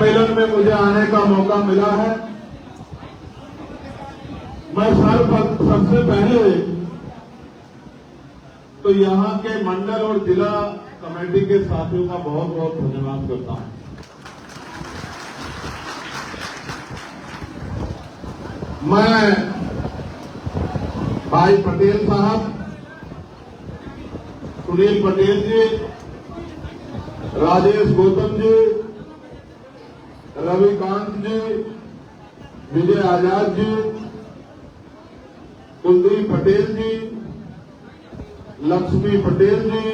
सम्मेलन में मुझे आने का मौका मिला है। मैं सबसे पहले तो यहाँ के मंडल और जिला कमेटी के साथियों का बहुत बहुत धन्यवाद करता हूं। मैं भाई पटेल साहब, सुनील पटेल जी, राजेश गौतम जी, रविकांत जी, विजय आजाद जी, कुलदीप पटेल जी, लक्ष्मी पटेल जी,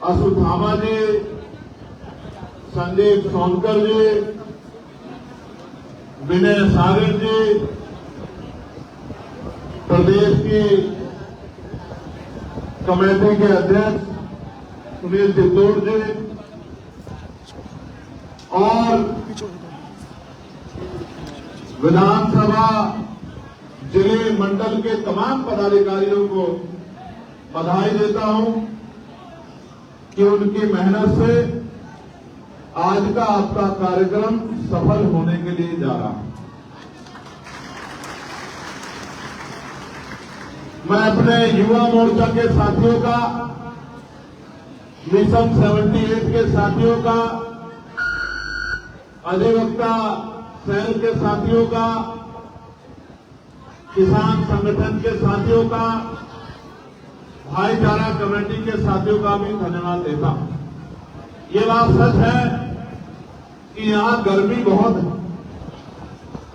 अशुथामा जी, संदीप सोनकर जी, विनय सागर जी, प्रदेश की कमेटी के अध्यक्ष सुनील चित्तौड़ जी और विधानसभा जिले मंडल के तमाम पदाधिकारियों को बधाई देता हूं कि उनकी मेहनत से आज का आपका कार्यक्रम सफल होने के लिए जा रहा है। मैं अपने युवा मोर्चा के साथियों का, मिशन 78 के साथियों का, अधिवक्ता सेल के साथियों का, किसान संगठन के साथियों का, भाईचारा कमेटी के साथियों का भी धन्यवाद देता हूं। ये बात सच है कि यहां गर्मी बहुत है,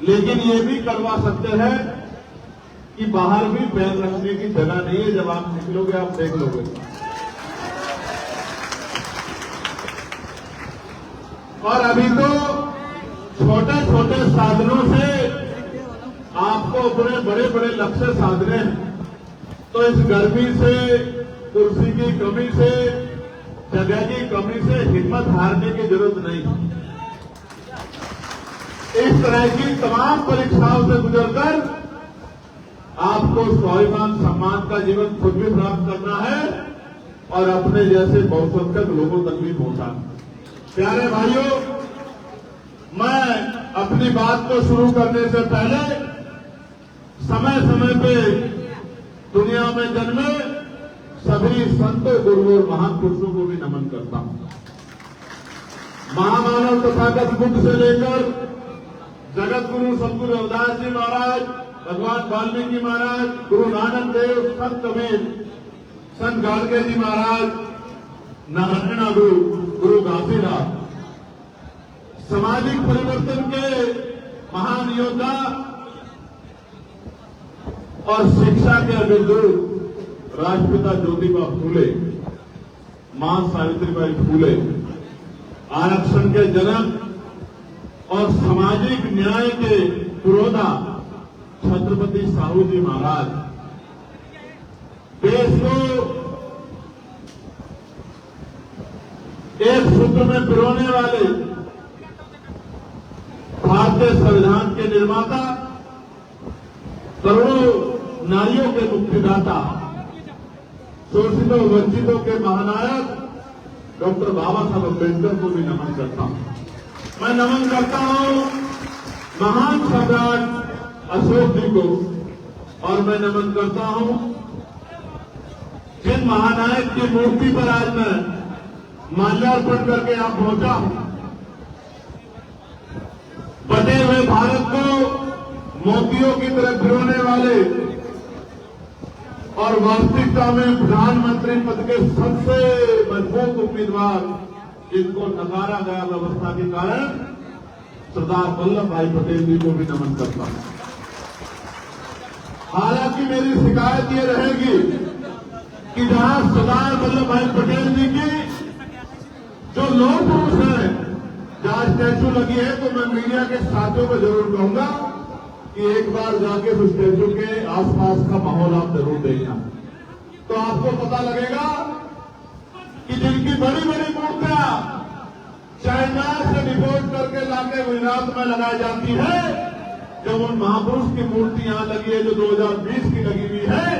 लेकिन ये भी करवा सकते हैं कि बाहर भी पैर रखने की जगह नहीं है। जब आप निकलोगे आप देख लोगे। और अभी तो छोटे छोटे साधनों से आपको अपने बड़े बड़े लक्ष्य साधने हैं। तो इस गर्मी से, कुर्सी की कमी से, जगह की कमी से हिम्मत हारने की जरूरत नहीं। इस तरह की तमाम परीक्षाओं से गुजरकर आपको स्वाभिमान सम्मान का जीवन खुद भी प्राप्त करना है और अपने जैसे बहुसंख्यक लोगों तक भी पहुंचाना। प्यारे भाइयों, मैं अपनी बात को शुरू करने से पहले समय समय पे दुनिया में जन्मे सभी संतों, गुरुओं और महान पुरुषों को भी नमन करता हूं। महामानव तथागत बुद्ध से लेकर जगत गुरु सतगुरु रविदास जी महाराज, भगवान वाल्मीकि महाराज, गुरु नानक देव, संत कबीर, संत गाडगे जी महाराज, नारायण गुरु घासीदास, सामाजिक परिवर्तन के महान योद्धा और शिक्षा के अग्रदूत राष्ट्रपिता ज्योतिबा फूले, मां सावित्रीबाई फूले, आरक्षण के जनक और सामाजिक न्याय के पुरोधा छत्रपति साहू जी महाराज, देश को एक सूत्र में पिरोने वाले भारतीय संविधान के निर्माता, करोड़ों नारियों के मुक्तिदाता, शोषितों वंचितों के महानायक डॉक्टर बाबा साहब अम्बेडकर को भी नमन करता हूं। मैं नमन करता हूं महान सम्राट अशोक जी को, और मैं नमन करता हूं जिन महानायक की मूर्ति पर आज मैं माल्यार्पण करके यहां पहुंचा हूं। बटे हुए भारत को मोतियों की तरह पिरोने वाले और वास्तविकता में प्रधानमंत्री पद के सबसे मजबूत उम्मीदवार जिनको नकारा गया व्यवस्था के कारण, सरदार वल्लभ भाई पटेल जी को भी नमन करता हूं। हालांकि मेरी शिकायत ये रहेगी कि जहां सरदार वल्लभ भाई पटेल जी की जो लौह पुरुष है, जहां स्टैचू लगी है, तो मैं मीडिया के साथियों को जरूर कहूंगा कि एक बार जाके उस स्टैचू के आसपास का माहौल आप जरूर देखना, तो आपको पता लगेगा कि जिनकी बड़ी बड़ी मूर्तियां चाइना से डिपोर्ट करके लाके गुजरात में लगाई जाती है, जब उन महापुरुष की मूर्ति यहां लगी है जो 2020 की लगी हुई है,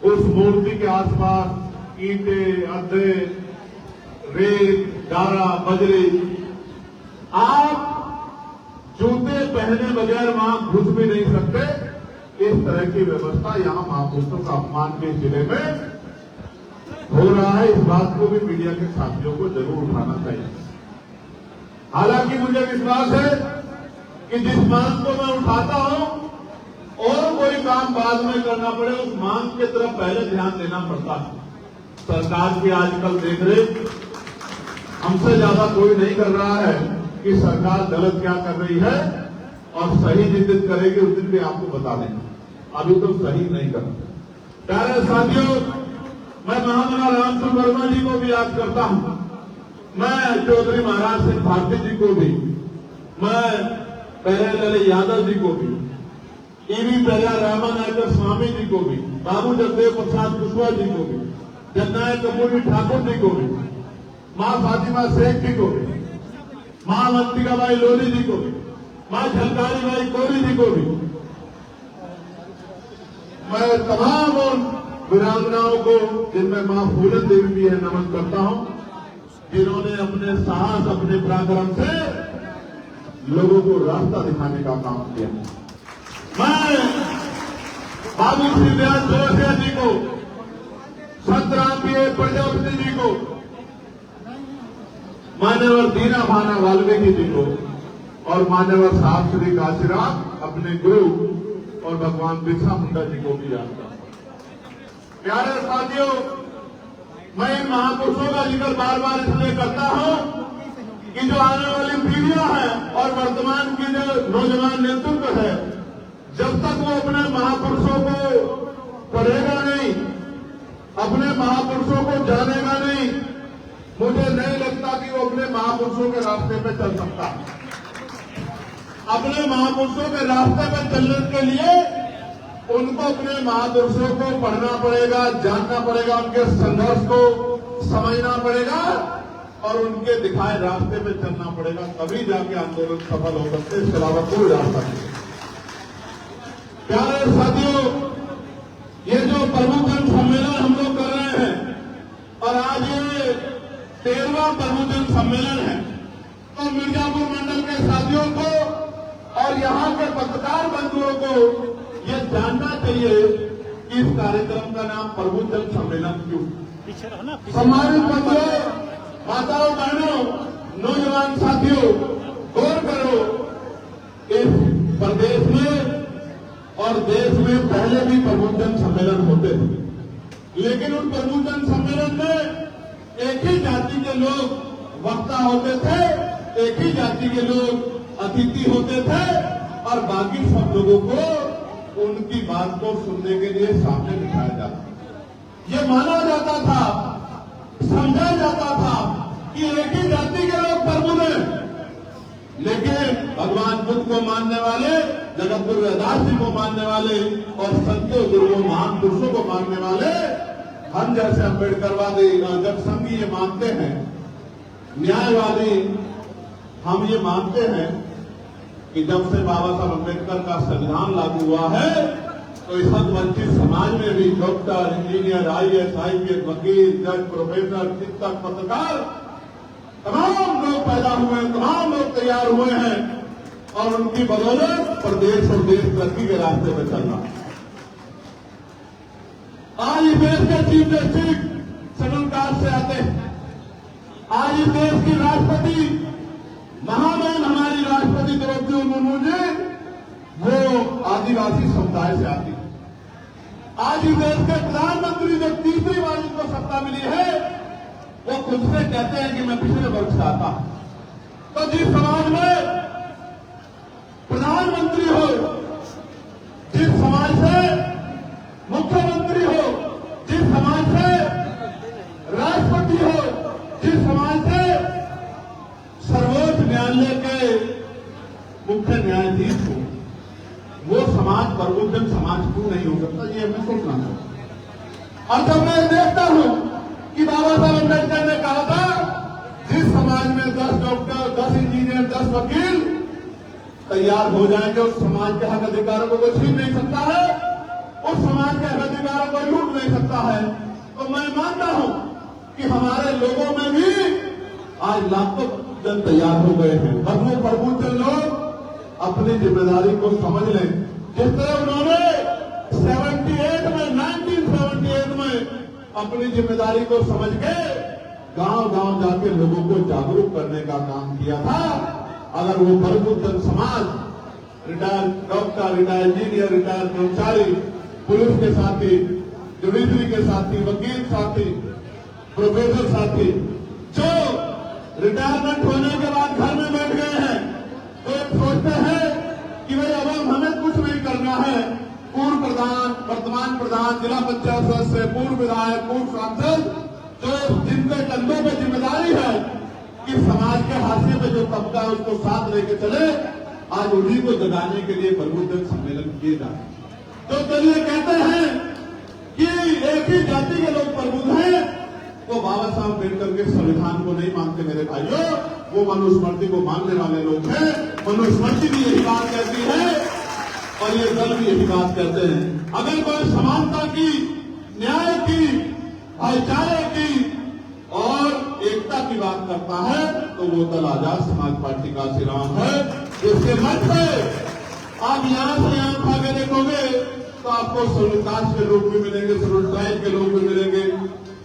उस मूर्ति के आसपास ईंटें, अड्डे, रेत, गारा बजरी, आप जूते पहने बगैर वहां घुस भी नहीं सकते। इस तरह की व्यवस्था यहां महापुरुषों का अपमान के जिले में हो रहा है। इस बात को भी मीडिया के साथियों को जरूर उठाना चाहिए। हालांकि मुझे विश्वास है कि जिस मांग को मैं उठाता हूं और कोई काम बाद में करना पड़े, उस मांग की तरफ पहले ध्यान देना पड़ता है। सरकार की आजकल देख रेख हमसे ज्यादा कोई नहीं कर रहा है कि सरकार गलत क्या कर रही है, और सही जिस दिन करेगी उस दिन भी आपको बता देंगे। अभी तो सही नहीं कर रहे। प्यारे साथियों, मैं महामना रामचंद्र वर्मा जी को भी याद करता हूं, मैं चौधरी महाराज सिंह भारती जी को भी, मैं पहले यादव जी को भी, ईवी प्रजा रामानायकर स्वामी जी को भी, बाबू जगदेव प्रसाद कुशवाहा जी को भी, जननायक कपूरी ठाकुर जी को भी, मां फातिमा शेख जी को भी, मां मंतिकाबाई लोधी जी को भी, मां झलकारी बाई कोरी जी को भी, मैं तमाम उन वीरांगनाओं को, जिनमें मां फूलन देवी भी है, नमन करता हूं, जिन्होंने अपने साहस, अपने पराक्रम से लोगों को रास्ता दिखाने का काम किया। मैं बाबू श्री व्यास जोशिया जी को, संत रामप्रिय प्रजापति जी को, मान्यवर दीना भाना वाल्मीकि जी को और मान्यवर साहब श्री काशीराम अपने गुरु और भगवान बिरसा मुंडा जी को भी याद करता हूं। प्यारे साथियों, मैं इन महापुरुषों का जिक्र बार बार इसलिए करता हूं कि जो आने वाली पीढ़ियां हैं और वर्तमान की जो नौजवान नेतृत्व है, जब तक वो अपने महापुरुषों को पढ़ेगा नहीं, अपने महापुरुषों को जानेगा नहीं, मुझे नहीं लगता कि वो अपने महापुरुषों के रास्ते पे चल सकता। अपने महापुरुषों के रास्ते पे चलने के लिए उनको अपने महापुरुषों को पढ़ना पड़ेगा, जानना पड़ेगा, उनके संघर्ष को समझना पड़ेगा और उनके दिखाए रास्ते पे चलना पड़ेगा, तभी जाके आंदोलन सफल हो सकते। इसके अलावा कोई रास्ता नहीं। प्यारे साथियों, ये जो प्रमुख सम्मेलन हम लोग कर रहे हैं और आज ये 13वां प्रमुख सम्मेलन है, तो मिर्जापुर मंडल के साथियों को और यहाँ के पत्रकार बंधुओं को ये जानना चाहिए कि इस कार्यक्रम का नाम प्रबुद्ध जन सम्मेलन क्यों। सम्मानित बंधुओं, माताओं, बहनों, नौजवान साथियों, गौर करो, इस प्रदेश में और देश में पहले भी प्रबुद्ध जन सम्मेलन होते थे, लेकिन उन प्रबुद्ध जन सम्मेलन में एक ही जाति के लोग वक्ता होते थे, एक ही जाति के लोग अतिथि होते थे और बाकी सब लोगों को उनकी बात को सुनने के लिए सामने बिठाया जाता। ये माना जाता था, समझा जाता था कि एक ही जाति के लोग प्रभु हैं, लेकिन भगवान बुद्ध को मानने वाले, जगत गुरु रविदास जी को मानने वाले और संतों गुरुओं महान पुरुषों को मानने वाले हम जैसे अम्बेडकरवादी जब संघी ये मानते हैं, न्यायवादी हम ये मानते हैं कि जब से बाबा साहब अम्बेडकर का संविधान लागू हुआ है, तो इस वंचित समाज में भी डॉक्टर, इंजीनियर, IAS, IPS, वकील, जज, प्रोफेसर, शिक्षक, पत्रकार, तमाम लोग पैदा हुए हैं, तमाम लोग तैयार हुए हैं और उनकी बदौलत प्रदेश और देश तरक्की के रास्ते पर चल रहा है। आज इस देश के चीफ जस्टिस शेड्यूल कास्ट से आते हैं। आज इस देश की राष्ट्रपति, महामहिम हमारी राष्ट्रपति द्रौपदी मुर्मू जी, वो आदिवासी समुदाय से आती है। आज इस देश के प्रधानमंत्री जो तीसरी बार जिनको सत्ता मिली है, वो खुद से कहते हैं कि मैं पिछले वर्ग से आता हूं। तो जिस समाज में प्रधानमंत्री हो, जिस समाज से मुख्यमंत्री हो, जिस समाज से राष्ट्रपति हो, जिस समाज से सर्वोच्च न्यायालय के मुख्य न्यायाधीश हो, वो समाज प्रबुद्ध समाज क्यों नहीं हो सकता, ये हमें सोचना है। और जब मैं देखता हूं कि बाबा साहब अम्बेडकर ने कहा था, जिस समाज में 10 डॉक्टर, 10 इंजीनियर, 10 वकील तैयार हो जाएंगे, उस समाज के हक अधिकारों को छीन नहीं सकता है, उस समाज के हक अधिकारों को लूट नहीं सकता है। तो मैं मानता हूं कि हमारे लोगों में भी आज लाखों जन तैयार हो गए हैं। बस वो प्रबुद्ध लोग अपनी जिम्मेदारी को समझ लें। जिस तरह उन्होंने 1978 में अपनी जिम्मेदारी को समझ के गांव-गांव जाके लोगों को जागरूक करने का काम किया था। अगर वो प्रबुद्ध समाज, retired doctor, retired engineer, retired कर्मचारी, पुलिस के साथी, जुडिशरी के साथी, वकील साथी, प्रोफेसर साथी, जो रिटायरमेंट होने के बाद घर में बैठ गए हैं, तो सोचते हैं कि भाई अब हमें कुछ नहीं करना है। पूर्व प्रधान, वर्तमान प्रधान, जिला पंचायत सदस्य, पूर्व विधायक, पूर्व सांसद, जो जिनके कंधों पर जिम्मेदारी है कि समाज के हाशिए में जो तबका है उसको साथ लेके चले, आज उन्हीं को जगाने के लिए प्रबुद्ध सम्मेलन किए जाए। तो चलिए कहते हैं कि एक ही जाति के लोग प्रबुद्ध हैं, वो बाबा साहब अम्बेडकर के संविधान को नहीं मानते मेरे भाइयों, वो मनुस्मृति को मानने वाले लोग हैं। मनुस्मृति भी यही बात कहती है और ये दल भी यही बात कहते हैं। अगर कोई समानता की, न्याय की, भाईचारे की और एकता की बात करता है तो वो दल आजाद समाज पार्टी का श्रीराम है। जिसके मत पे आप यहां से यहां भागे देखोगे तो आपको शेड्यूल कास्ट के लोग भी मिलेंगे, शेड्यूल ट्राइब के लोग भी मिलेंगे,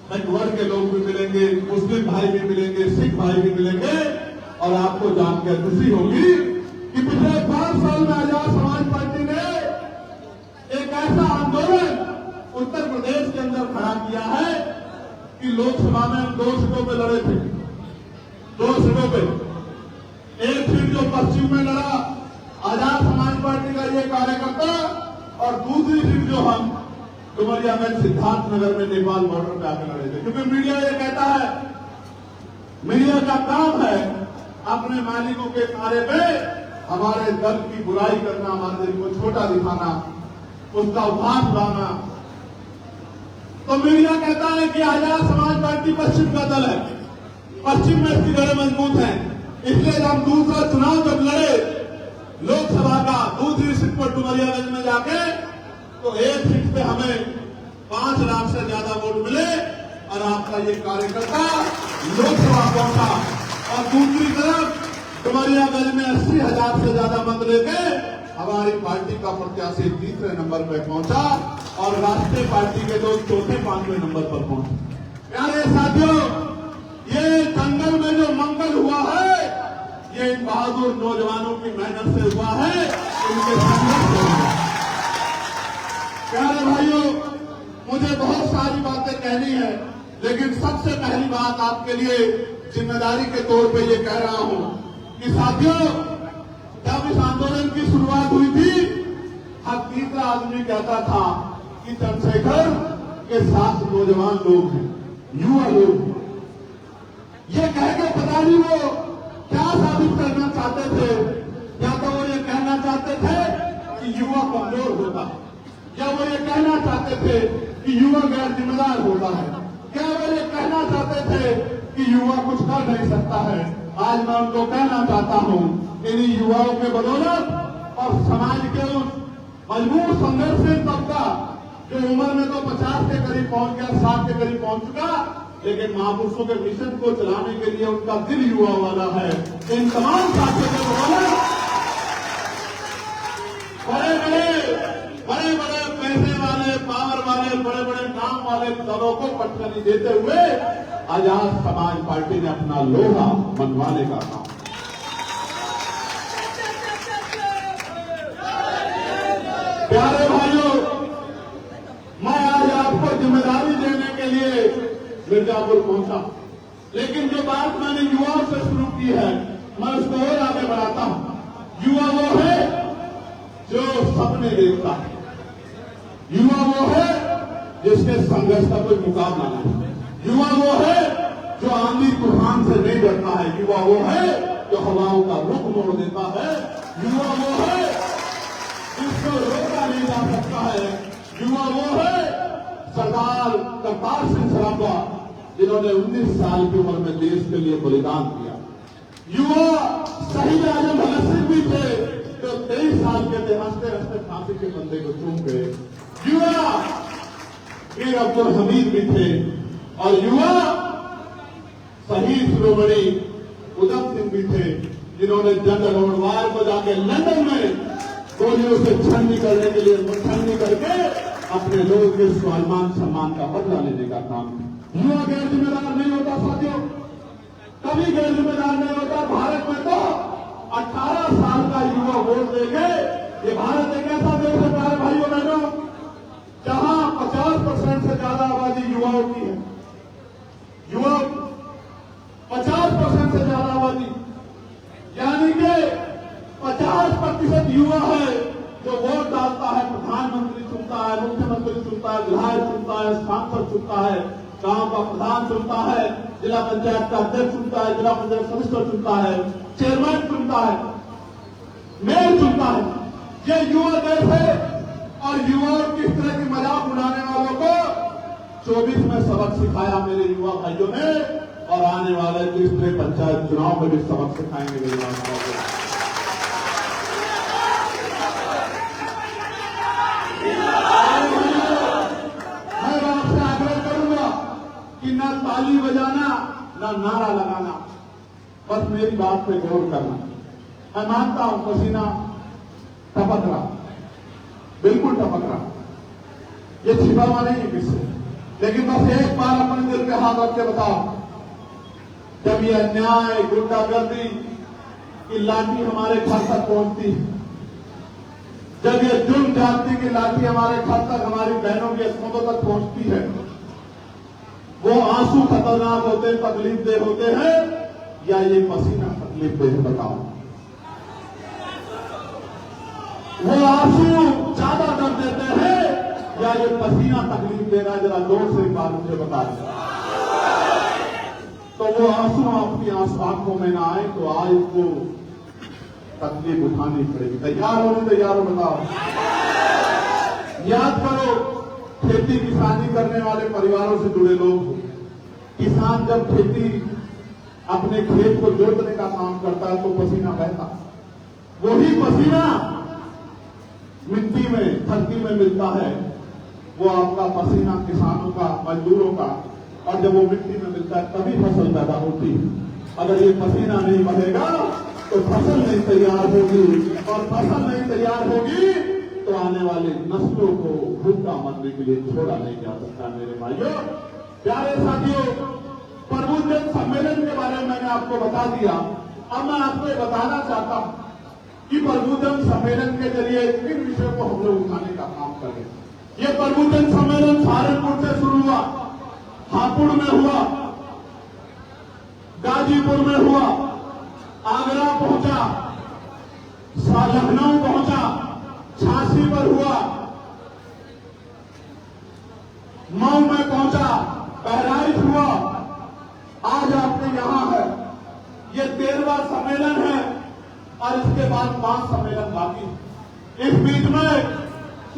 बैकवर्ड के लोग भी मिलेंगे, मुस्लिम भाई भी मिलेंगे, सिख भाई भी मिलेंगे। और आपको जानकर खुशी होगी कि पिछले 5 साल में आजाद समाज पार्टी ने एक ऐसा आंदोलन उत्तर प्रदेश के अंदर खड़ा किया है कि लोकसभा में हम 2 सीटों पे लड़े थे, 2 सीटों पे। एक सीट जो पश्चिम में लड़ा आजाद समाज पार्टी का ये कार्यकर्ता, और दूसरी सीट जो हम डुमरिया में सिद्धार्थ नगर में नेपाल बॉर्डर पे आकर लड़े थे। क्योंकि मीडिया ये कहता है, मीडिया का काम है अपने मालिकों के नारे पे हमारे दल की बुराई करना, हमारे दल को छोटा दिखाना, उसका उपहास लाना। तो मीडिया कहता है कि आजाद समाज पार्टी पश्चिम का दल है, पश्चिम में इसकी जड़ें मजबूत हैं, इसलिए हम दूसरा चुनाव जब लड़े लोकसभा का, दूसरी सीट पर डुमरियागंज में जाके, तो एक सीट पे हमें 5 लाख से ज्यादा वोट मिले और आपका ये कार्यकर्ता लोकसभा पहुंचा। और दूसरी तरफ डुमरियागंज में 80,000 से ज्यादा मत लेके हमारी पार्टी का प्रत्याशी तीसरे नंबर पर पहुंचा और राष्ट्रीय पार्टी के लोग चौथे 5वें नंबर पर पहुंचे। प्यारे साथियों, ये जंगल में जो मंगल हुआ है, ये इन बहादुर नौजवानों की मेहनत से हुआ है, इनके संघर्ष से हुआ। प्यारे भाइयों, मुझे बहुत सारी बातें कहनी है, लेकिन सबसे पहली बात आपके लिए जिम्मेदारी के तौर पे ये कह रहा हूं कि साथियों, जब इस आंदोलन की शुरुआत हुई थी, हर तीसरा आदमी कहता था कि चंद्रशेखर के साथ नौजवान लोग हैं, युवा लोग हैं। ये कह के पता नहीं वो क्या साबित करना चाहते थे। या तो वो ये कहना चाहते थे कि युवा कमजोर होता है, या वो ये कहना चाहते थे कि युवा गैर जिम्मेदार होता है, क्या वो ये कहना चाहते थे कि युवा कुछ कर नहीं सकता है। आज मैं उनको कहना चाहता हूं, इन्हीं युवाओं के बदौलत और समाज के उस मजबूर संघर्षशील तबका जो उम्र में तो 50 के करीब पहुंच गया, 60 के करीब पहुंच चुका, लेकिन महापुरुषों के मिशन को चलाने के लिए उनका दिल युवा वाला है। इन तमाम साथियों के बदौलत बड़े बड़े पैसे वाले, पावर वाले, बड़े बड़े नाम वाले दलों को पटखनी देते हुए आजाद समाज पार्टी ने अपना लोहा मनवाने का काम। प्यारे भाइयों, मैं आज आपको जिम्मेदारी देने के लिए मिर्जापुर पहुंचा, लेकिन जो बात मैंने युवाओं से शुरू की है, मैं उसको और आगे बढ़ाता हूं। युवा वो है जो सपने देखता है, युवा वो है जिसके संघर्ष का कोई मुकाबला नहीं, युवा वो है जो आंधी तूफान से नहीं डरता है, युवा वो है जो हवाओं का रुख मोड़ देता है, युवा वो है जिसको रोका नहीं जा सकता है, युवा वो है सरदार करतार सिंह सराभा जिन्होंने 19 साल की उम्र में देश के लिए बलिदान किया। युवा शहीद आजम भगत सिंह भी थे जो 23 साल के थे, हंसते हंसते फांसी के बंदे को चूम गए। युवा मीर अब्दुल हमीद भी थे और युवा शहीद शिरोमणि उधम सिंह भी थे, जिन्होंने जनरल लोणवार को जाके लंदन में गोलियों से छन्नी करने के लिए छन्नी करके अपने लोगों के स्वाभिमान सम्मान का बदला लेने का काम किया। युवा गैर जिम्मेदार नहीं होता साथियों, कभी गैर जिम्मेदार नहीं होता। भारत में तो 18 साल का युवा वोट देंगे। ये भारत एक ऐसा देश है प्यारे भाइयों बहनों, जहां 50% से ज्यादा आबादी युवाओं की है। युवा 50% से ज्यादा आबादी, यानी कि 50% युवा है जो वोट डालता है। प्रधानमंत्री चुनता है, मुख्यमंत्री चुनता है, विधायक चुनता है, सांसद चुनता है, गांव का प्रधान चुनता है, जिला पंचायत का अध्यक्ष चुनता है, जिला पंचायत सदस्य चुनता है, चेयरमैन चुनता है, मेयर चुनता है। ये युवा देश है और युवाओं की इस तरह की मजाक उड़ाने वालों को 24 में सबक सिखाया मेरे युवा भाइयों ने, और आने वाले 30 पंचायत चुनाव में भी सबक सिखाएंगे मेरे युवा भाइयों को। मैं आपसे आग्रह करूंगा कि ना ताली बजाना ना नारा लगाना, बस मेरी बात पे गौर करना। मैं मानता हूं पसीना टपक रहा, बिल्कुल टपक रहा, ये छिपा हुआ नहीं है किससे, लेकिन बस एक बार अपने दिल पे हाथ रख के बताओ, जब ये अन्याय गुंडागर्दी की लाठी हमारे घर तक पहुंचती है, जब ये जुल्म जाति की लाठी हमारे घर तक, हमारी बहनों के अस्मतों तक पहुंचती है, वो आंसू खतरनाक होते हैं, तकलीफ दे होते हैं, या ये पसीना तकलीफ दे बताओ? वो आंसू ज्यादा दर्द देते हैं या ये पसीना तकलीफ दे रहा है? जरा जोर से एक बार मुझे बता दें। तो वो आंसू आपकी आंखों में ना आए तो आज को तकलीफ उठानी पड़ेगी। तैयार हो बताओ? याद करो, खेती किसानी करने वाले परिवारों से जुड़े लोग हो। किसान जब खेती अपने खेत को जोतने का काम करता है तो पसीना बहता, वही पसीना मिट्टी में, धरती में मिलता है, वो आपका पसीना किसानों का, मजदूरों का, और जब वो मिट्टी में मिलता है तभी फसल पैदा होती है। अगर ये पसीना नहीं बहेगा तो फसल नहीं तैयार होगी, और फसल नहीं तैयार होगी तो आने वाली नस्लों को भूखा मरने के लिए छोड़ा नहीं जा सकता। मेरे भाइयों, प्यारे साथियों, प्रबुद्धजन सम्मेलन के बारे में मैंने आपको बता दिया। अब मैं आपको ये बताना चाहता हूं कि प्रबुद्धजन सम्मेलन के जरिए किन विषयों को हम लोग उठाने का काम कर रहे हैं। ये प्रबुद्धजन सम्मेलन सहारनपुर से शुरू हुआ, हापुड़ में हुआ, गाजीपुर में हुआ, आगरा पहुंचा, लखनऊ पहुंचा, झांसी पर हुआ, मऊ में पहुंचा, बहराइच हुआ, आज आपके यहां है। ये 13वां सम्मेलन है और इसके बाद 5 सम्मेलन बाकी। इस बीच में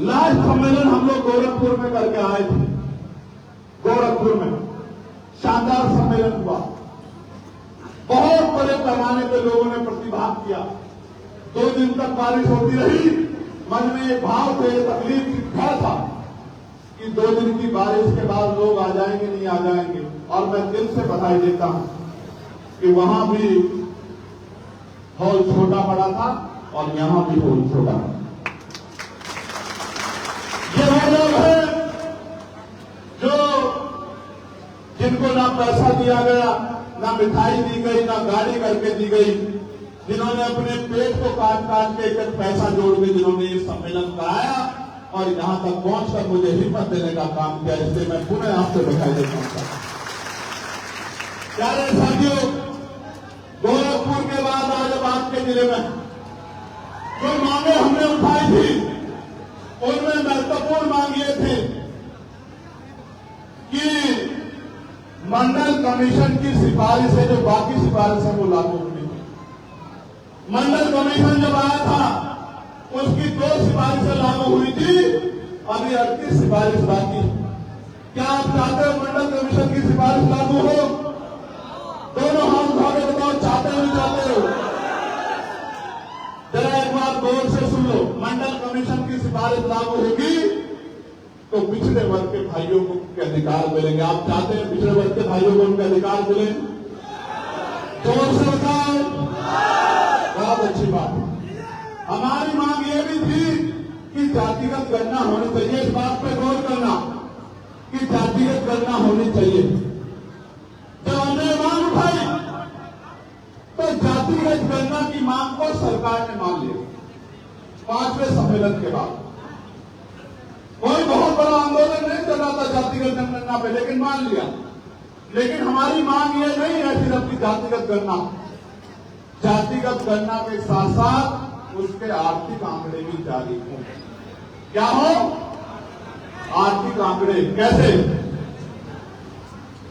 लास्ट सम्मेलन हम लोग गोरखपुर में करके आए थे। गोरखपुर में शानदार सम्मेलन हुआ, बहुत बड़े पैमाने पर लोगों ने प्रतिभाग किया। 2 दिन तक बारिश होती रही, मन में एक भाव थे, तकलीफ की खैर था कि 2 दिन की बारिश के बाद लोग आ जाएंगे नहीं आ जाएंगे। और मैं दिल से बधाई देता हूं कि वहां भी हॉल छोटा बड़ा था और यहां भी हॉल छोटा। ये वो लोग हैं जो जिनको ना पैसा दिया गया, ना मिठाई दी गई, ना गाड़ी करके दी गई, जिन्होंने अपने पेट को काट काट के एक पैसा जोड़ के जिन्होंने ये सम्मेलन कराया और यहां तक पहुंचकर मुझे हिम्मत देने का काम किया, इसलिए मैं पुनः आपसे बधाई देता हूं। प्यारे साथियों, गोरखपुर के बाद आज आपके जिले में जो मांगे हमने उठाई थी, उनमें महत्वपूर्ण मांग ये थी कि मंडल कमीशन की सिफारिशें, जो बाकी सिफारिशें वो लागू होनी थी। मंडल कमीशन जब आया था उसकी 2 सिफारिशें लागू हुई थी, अभी 38 सिफारिश बाकी। क्या आप चाहते हो मंडल कमीशन की सिफारिश लागू हो? दोनों हाथ उठा के बताओ, चाहते हो नहीं चाहते हो? जरा एक बार गौर से सुन लो, मंडल कमीशन की सिफारिश लागू होगी तो पिछड़े वर्ग के भाइयों को के अधिकार मिलेंगे। आप चाहते हैं पिछड़े वर्ग के भाइयों को उनके अधिकार मिले? जोर से बताओ। बहुत अच्छी बात। हमारी मांग ये भी थी कि जातिगत गणना होनी चाहिए। इस बात पे गौर करना कि जातिगत गणना होनी चाहिए। जब हमने मांग उठाई तो जातिगत गणना की मांग को सरकार ने मान लिया। 5वें सम्मेलन के बाद कोई बहुत बड़ा आंदोलन नहीं चल रहा था जातिगत जनगणना पे, लेकिन मान लिया। लेकिन हमारी मांग ये नहीं है सिर्फ की जातिगत गणना, जातिगत गणना के साथ साथ उसके आर्थिक आंकड़े भी जारी हों। क्या हो? आर्थिक आंकड़े। कैसे?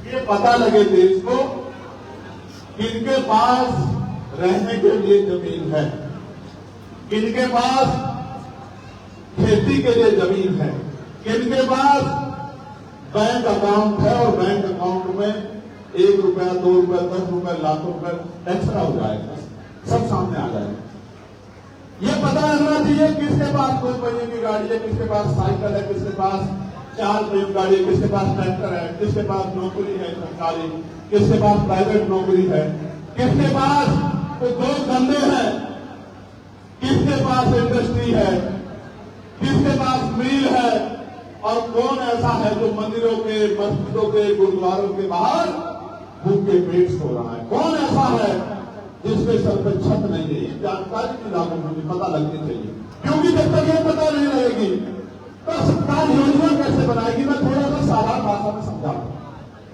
ये पता लगे देश को किनके पास रहने के लिए जमीन है, किनके पास खेती के लिए जमीन है, किनके पास बैंक अकाउंट है और बैंक अकाउंट में 1 रुपया, 2 रुपया, 10 रुपया, लाखों रुपया एक्स्ट्रा हो जाएगा, सब सामने आ जाएगा। ये पता लगना चाहिए किसके पास 2 पहिए की गाड़ी है, किसके पास साइकिल है, किसके पास 4 पहिए की गाड़ी है, किसके पास ट्रैक्टर है, किसके पास नौकरी है सरकारी, किसके पास प्राइवेट नौकरी है, किसके पास तो 2 धंधे हैं, किसके पास इंडस्ट्री है, किसके पास मिल है, और कौन ऐसा है जो मंदिरों के, मस्जिदों के, गुरुद्वारों के बाहर भूखे पेट सो रहा है। कौन ऐसा है जिसके सर पर छत नहीं है। जानकारी की लागू मुझे पता लगनी चाहिए, क्योंकि जब तक ये पता नहीं रहेगी तो सरकार योजना कैसे बनाएगी। मैं थोड़ा सा साधारण भाषा में समझाऊं।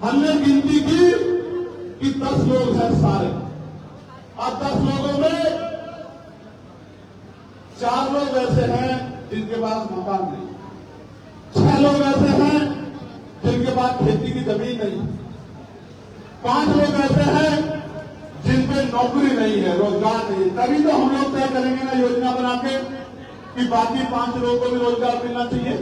हमने गिनती की कि 10 लोग हैं सारे। अब 10 लोगों में 4 लोग ऐसे हैं जिनके पास मकान नहीं, 6 लोग ऐसे हैं जिनके पास खेती की जमीन नहीं, 5 लोग ऐसे हैं जिनपे नौकरी नहीं है, रोजगार नहीं है। तभी तो हम लोग तय करेंगे ना योजना बना के कि बाकी 5 लोगों को भी रोजगार मिलना चाहिए,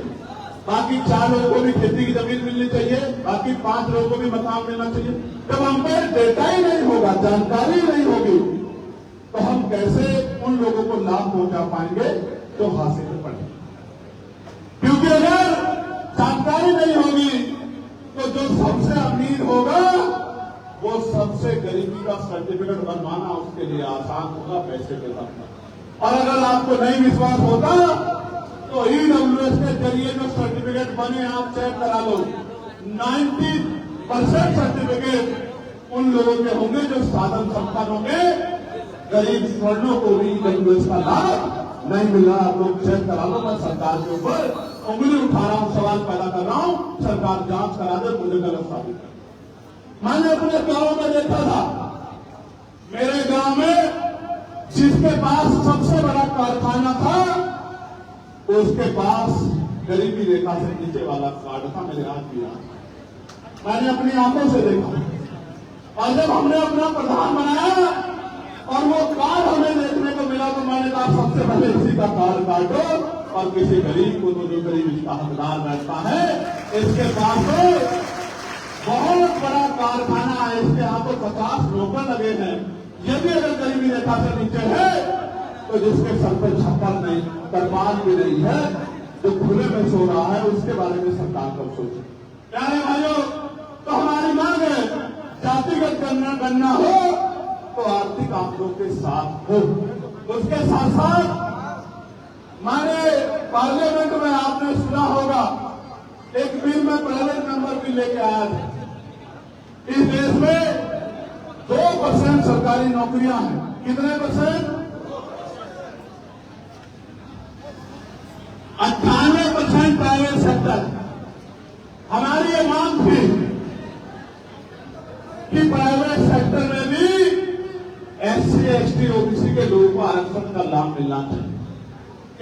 बाकी 4 लोगों को भी खेती की जमीन मिलनी चाहिए, बाकी 5 लोगों को भी मकान मिलना चाहिए। जब हम पे डेटा ही नहीं होगा, जानकारी नहीं होगी, तो हम कैसे उन लोगों को लाभ पहुंचा पाएंगे जो हासिल कर पाएंगे। क्योंकि अगर जानकारी नहीं होगी तो जो सबसे अमीर होगा वो सबसे गरीबी का सर्टिफिकेट बनवाना उसके लिए आसान होगा पैसे के साथ। और अगर आपको नहीं विश्वास होता तो ईडब्ल्यूएस के जरिए जो सर्टिफिकेट बने आप चेक करा लो। 90% सर्टिफिकेट उन लोगों के होंगे जो साधन संपन्न होंगे, गरीब स्वर्णों को भी ईडब्ल्यूएस का लाभ नहीं मिल रहा। आप लोग चेक करा लो। मैं सरकार के ऊपर उंगली उठा रहा हूं, सवाल पैदा कर रहा हूं, सरकार जांच करा दे, मुझे गलत साबित कर। मैंने अपने गांव में देखा था, मेरे गांव में जिसके पास सबसे बड़ा कारखाना था उसके पास गरीबी रेखा से नीचे वाला कार्ड था। मेरे हाथ भी याद, मैंने अपनी आंखों से देखा। और जब हमने अपना प्रधान बनाया और वो कार्ड हमें देखने को मिला तो मैंने कहा सबसे पहले इसी का कार्ड काटो और किसी गरीब को तो जो गरीब इसका हकदार बैठता है इसके पास तो बहुत बड़ा कारखाना है, इसके यहाँ तो 50 नौकर लगे हैं। यदि अगर गरीबी रेखा से नीचे है तो जिसके सर पर छप्पर नहीं, तरपाल भी नहीं है, जो खुले में सो रहा है, उसके बारे में सरकार को सोचे। प्यारे भाइयों, तो हमारी मांग है जातिगत गणना हो तो आर्थिक आंकड़ों के साथ हो। उसके साथ साथ माने पार्लियामेंट में आपने सुना होगा एक बिल में प्राइवेट नंबर भी लेके आया था। इस देश में 2% सरकारी नौकरियां हैं। कितने %? 98% प्राइवेट सेक्टर। हमारी ये मांग थी कि प्राइवेट सेक्टर में भी SC, ST, OBC के लोगों को आरक्षण का लाभ मिलना चाहिए।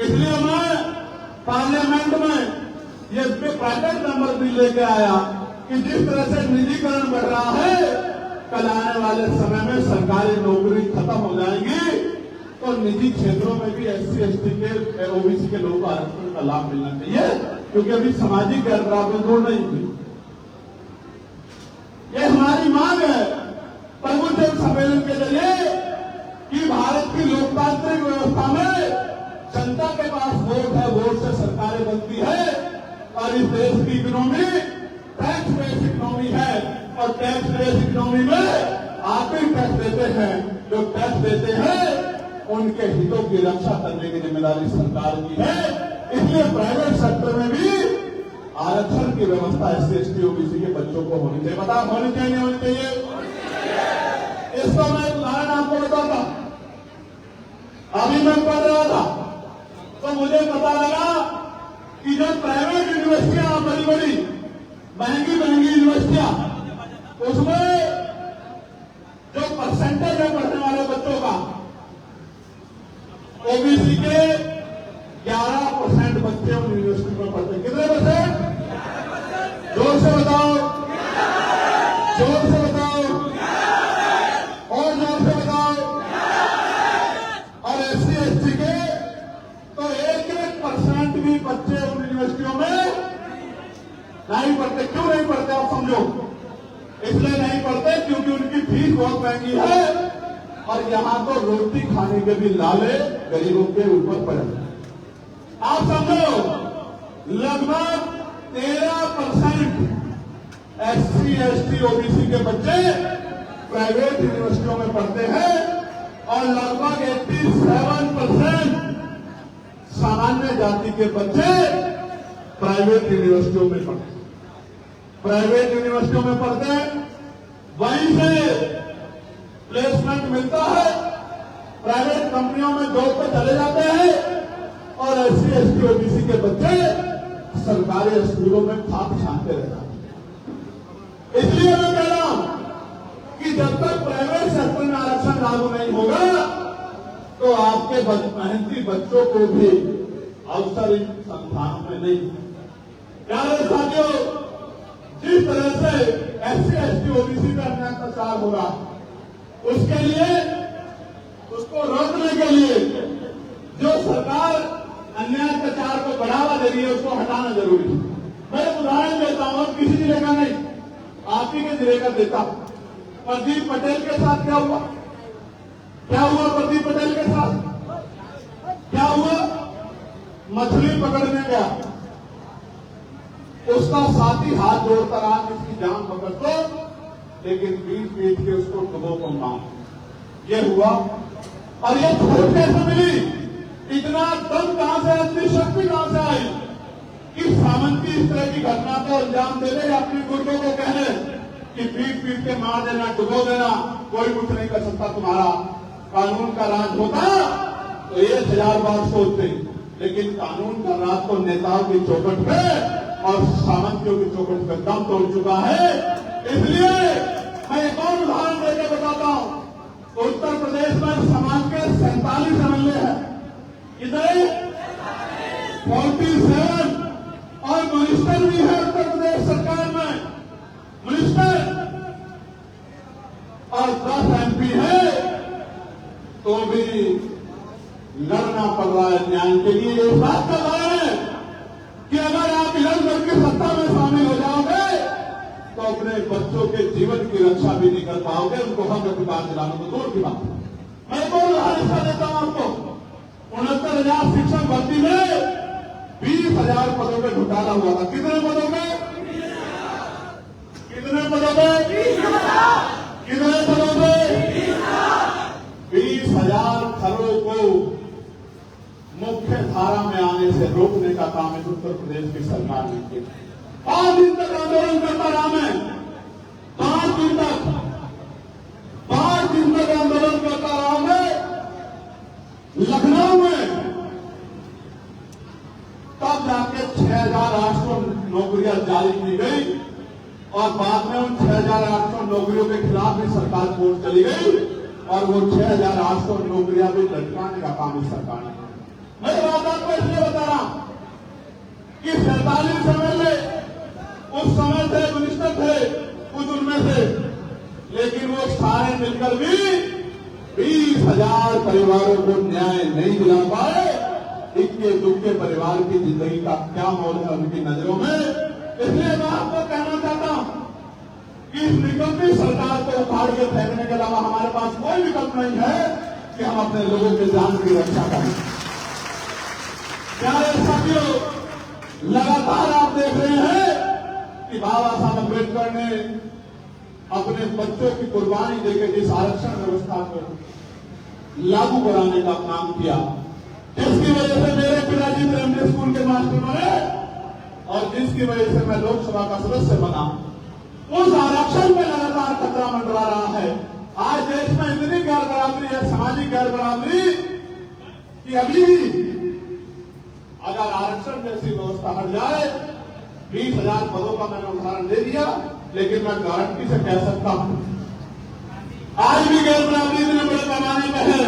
इसलिए मैं पार्लियामेंट में ये प्राइवेट नंबर भी लेके आया कि जिस तरह से निजीकरण बढ़ रहा है, कल आने वाले समय में सरकारी नौकरी खत्म हो जाएगी तो निजी क्षेत्रों में भी SC, ST के, OBC के लोगों को आरक्षण का लाभ मिलना चाहिए, क्योंकि अभी सामाजिक गैर बराबरी दूर नहीं हुई। ये हमारी मांग है प्रबुद्ध सम्मेलन के जरिए कि भारत की लोकतांत्रिक व्यवस्था में जनता के पास वोट है, वोट से सरकारें बनती है। और इस देश की इकोनॉमी टैक्स बेस्ड इकोनॉमी है और टैक्स बेस्ड इकोनॉमी में आप ही टैक्स देते हैं। जो टैक्स देते हैं उनके हितों की रक्षा करने की जिम्मेदारी सरकार की है। इसलिए प्राइवेट सेक्टर में भी आरक्षण की व्यवस्था SC ST OBC के बच्चों को होनी चाहिए। बता होनी चाहिए, नहीं होनी चाहिए? इसका मैं उदाहरण आपको बताता। अभी मैं पढ़ रहा था तो मुझे पता लगा कि जो प्राइवेट यूनिवर्सिटियां बड़ी बड़ी महंगी यूनिवर्सिटियां, उसमें जो परसेंटेज है पढ़ने वाले बच्चों का, OBC के 11% बच्चे उन यूनिवर्सिटी में पढ़ते हैं। कितने परसेंट? जोर से बताओ, जोर से बताओ, और जोर से बताओ। और SC ST के तो 1% भी बच्चे उन यूनिवर्सिटियों में नहीं पढ़ते। क्यों नहीं पढ़ते आप समझो? इसलिए नहीं पढ़ते क्योंकि उनकी फीस बहुत महंगी है और यहां तो रोटी खाने के भी लाले गरीबों के ऊपर पड़े। आप समझो लगभग 13% SC ST OBC के बच्चे प्राइवेट यूनिवर्सिटियों में पढ़ते हैं और लगभग 87% सामान्य जाति के बच्चे प्राइवेट यूनिवर्सिटियों में पढ़ते हैं। प्राइवेट यूनिवर्सिटियों में पढ़ते हैं, वहीं से प्लेसमेंट मिलता है, प्राइवेट कंपनियों में जॉब पे चले जाते हैं और SC ST OBC के बच्चे सरकारी स्कूलों में खाप छानते रहते हैं। इसलिए मैं कह रहा हूं कि जब तक प्राइवेट सेक्टर में आरक्षण लागू नहीं होगा तो आपके मेहनती बच्चों को भी अवसर इन संस्थानों में नहीं। प्यारे साथियों, जिस तरह से SC ST OBC का अन्याय प्रचार हो रहा है, उसके लिए, उसको रोकने के लिए जो सरकार अन्याय प्रचार को बढ़ावा दे रही है उसको हटाना जरूरी है। मैं उदाहरण देता हूं, किसी जिले का नहीं, आप ही के जिले का देता हूं। प्रदीप पटेल के साथ क्या हुआ? क्या हुआ प्रदीप पटेल के साथ? क्या हुआ? मछली पकड़ने गया, उसका साथी हाथ जोड़कर आज इसकी जान पकड़ दो, लेकिन पीट के उसको डुबो को मार। ये हुआ। और ये छूट कैसे मिली? इतना दम कहां से, इतनी शक्ति कहां से आई कि सामंती इस तरह की घटना को अंजाम दे दे, अपने गुर्दों को कहने कि पीट के मार देना, डुबो देना, कोई कुछ नहीं कर सकता तुम्हारा। कानून का राज होता तो 1000 बार सोचते, लेकिन कानून का राज तो नेताओं की चौखट पे और सामंतियों की चौखट पे दम तोड़ चुका है। इसलिए मैं एक और उदाहरण देकर बताता हूं। उत्तर प्रदेश में समाज के 47 MLA हैं, कितने? 47, और मिनिस्टर भी है उत्तर प्रदेश सरकार में, मिनिस्टर, और 10 MP है, तो भी लड़ना पड़ रहा है न्याय के लिए। ये बात कर रहे हैं कि अगर आप इधर करके सत्ता में शामिल हो जाओगे तो अपने बच्चों के जीवन की रक्षा भी नहीं कर पाओगे, उनको हक अधिकार दिलाना तो दूर की बात है। मैं तो हिस्सा देता हूं आपको। 69,000 शिक्षक भर्ती में 20,000 पदों पे घोटाला हुआ था। कितने पदों में? कितने पदों पे? कितने पदों पे? 20,000 खरों को मुख्य धारा में आने से रोकने का काम इस उत्तर प्रदेश की सरकार ने किया। 5 दिन तक आंदोलन करता रहा मैं, 5 दिन तक आंदोलन करता रहा मैं लखनऊ में। तब जाके 6,800 नौकरियां जारी की गई और बाद में उन 6,800 नौकरियों के खिलाफ भी सरकार कोर्ट चली गई और वो 6,800 नौकरियां भी लटकाने का काम इस सरकार ने। मैं बात आपको इसलिए बता रहा हूं कि 47 MLA उस समय थे, मिनिस्टर थे कुछ उनमें से, लेकिन वो सारे मिलकर भी 20,000 परिवारों को न्याय नहीं दिला पाए। इक्के दुक्के परिवार की जिंदगी का क्या मोल है उनकी नजरों में। इसलिए मैं आपको कहना चाहता हूं कि इस निकम्मी सरकार को उखाड़ के फेंकने के अलावा हमारे पास कोई विकल्प नहीं है कि हम अपने लोगों के जान की रक्षा करें। प्यारे साथियों, लगातार आप देख रहे हैं कि बाबा साहब अम्बेडकर ने अपने बच्चों की कुर्बानी देकर जिस आरक्षण व्यवस्था को लागू कराने का काम किया, जिसकी वजह से मेरे पिताजी प्राइमरी स्कूल के मास्टर बने और जिसकी वजह से मैं लोकसभा का सदस्य बना, उस आरक्षण में लगातार खतरा मंडरा रहा है। आज देश में इतनी गैर बराबरी है, सामाजिक गैर बराबरी, कि अभी अगर आरक्षण जैसी व्यवस्था हट जाए, 20,000 पदों का मैंने उदाहरण दे दिया, लेकिन मैं गारंटी से कह सकता हूं आज भी गैर बराबरी इतने बड़े पैमाने पर है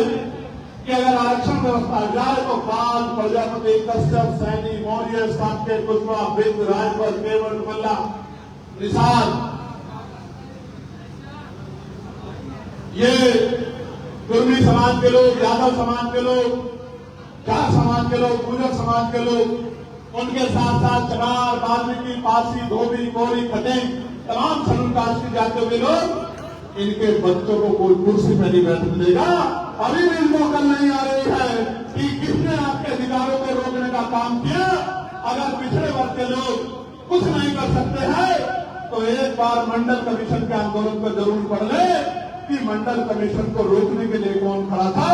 कि अगर आरक्षण व्यवस्था हट जाए तो बाल, प्रजापति, कश्यप, सैनी, मौर्य, साक्य, कुशवाहा, बिंद, राजभर, केवल, मल्ला, निषाद, ये कुर्मी समाज के लोग, यादव समाज के लोग, जाट समाज के लोग, गुर्जर समाज के लोग, उनके साथ साथ चमार, वाल्मीकि, पारसी, धोबी, कोरी, खटेंग, तमाम शेड्यूल कास्ट की जातियों के लोग, इनके बच्चों को कोई कुर्सी पर नहीं बैठने देगा। अभी भी इनको अकल नहीं आ रही है कि किसने आपके अधिकारों को रोकने का काम किया। अगर पिछड़े वर्ग के लोग कुछ नहीं कर सकते हैं तो एक बार मंडल कमीशन के आंदोलन पर जरूर पढ़ ले कि मंडल कमीशन को रोकने के लिए कौन खड़ा था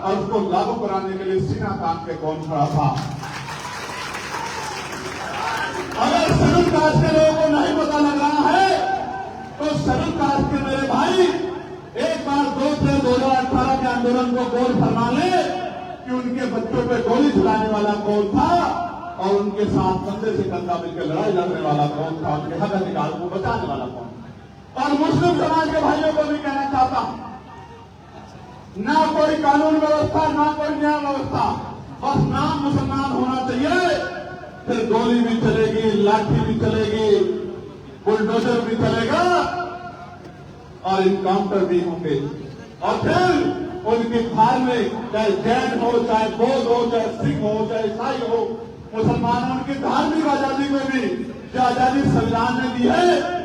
और उसको लागू कराने के लिए सीना तान के कौन खड़ा था। अगर शेड्यूल कास्ट के लोगों को नहीं पता लग रहा है तो शेड्यूल कास्ट के मेरे भाई एक बार 2 अप्रैल 2018 के आंदोलन को गौर फरमा ले कि उनके बच्चों पे गोली चलाने वाला कौन था और उनके साथ कंधे से कंधा मिलकर लड़ाई लड़ने वाला कौन था, उनके हक अधिकार को बचाने वाला कौन। और मुस्लिम समाज के भाइयों को भी कहना चाहता हूं, ना कोई कानून व्यवस्था, ना कोई न्याय व्यवस्था, बस नाम मुसलमान होना चाहिए। फिर गोली भी चलेगी, लाठी भी चलेगी, बुलडोजर भी चलेगा और इनकाउंटर भी होंगे। और फिर उनके घर में चाहे जैन हो, चाहे बौद्ध हो, चाहे सिख हो, चाहे ईसाई हो, मुसलमानों की धार्मिक आजादी को भी जो आजादी संविधान ने दी है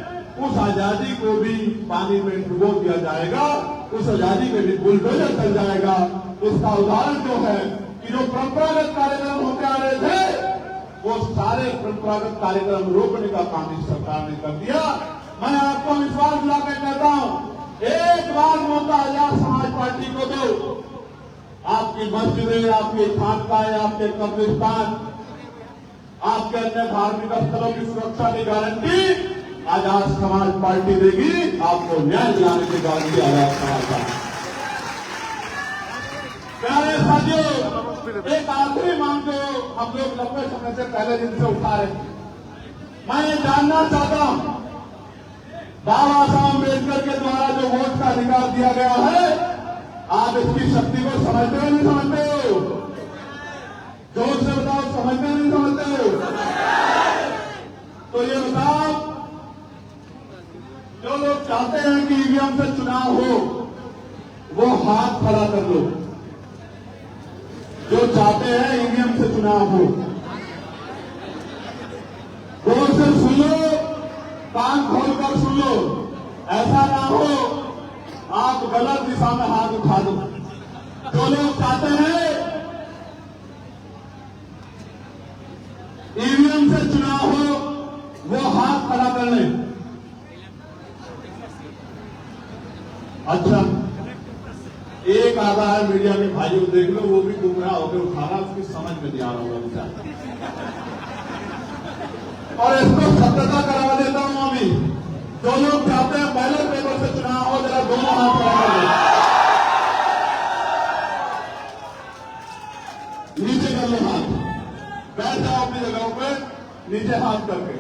उस आजादी को भी पानी में डुबो दिया जाएगा, उस आजादी में भी बुलडोजर चल जाएगा। उसका उदाहरण जो है कि जो परंपरागत कार्यक्रम होते आ रहे थे वो सारे परंपरागत कार्यक्रम रोकने का काम इस सरकार ने कर दिया। मैं आपको विश्वास दिलाकर कहता हूं, एक बार मौका आजाद समाज पार्टी को दो, आपकी मस्जिदें, आपकी खानकाएं, आपके कब्रिस्तान, आपके अन्य धार्मिक स्थलों की सुरक्षा की गारंटी आजाद समाज पार्टी देगी। आपको न्याय दिलाने की गारंटी आजाद समाज पार्टी। प्यारे साथियों, एक आखिरी मांग जो हम लोग लंबे समय से पहले दिन से उठा रहे, मैं ये जानना चाहता हूं, बाबा साहब अम्बेडकर के द्वारा जो वोट का अधिकार दिया गया है, आप इसकी शक्ति को समझते हो नहीं समझते हो? जोर से बताओ, समझते नहीं समझते हो? तो ये बताओ, जो लोग चाहते हैं कि ईवीएम से चुनाव हो वो हाथ खड़ा कर लो। जो चाहते हैं ईवीएम से चुनाव हो, गौर से सुन लो, कान खोलकर सुन लो। ऐसा ना हो आप गलत दिशा में हाथ उठा दो। जो लोग चाहते हैं ईवीएम से चुनाव हो वो हाथ खड़ा कर लें। अच्छा, एक आधा है मीडिया के भाइयों, देख लो, वो भी गुमराह होकर उठाना, उसकी समझ में नहीं आ रहा होगा बेचारा। और इसको सत्यता करवा देता हूं अभी, जो लोग चाहते हैं बैलेट पेपर से चुनाव हो, जरा दोनों हाथ खड़ा कर लो, नीचे कर लो हाथ, बैठ जाओ अपनी जगहों पे, नीचे हाथ करके।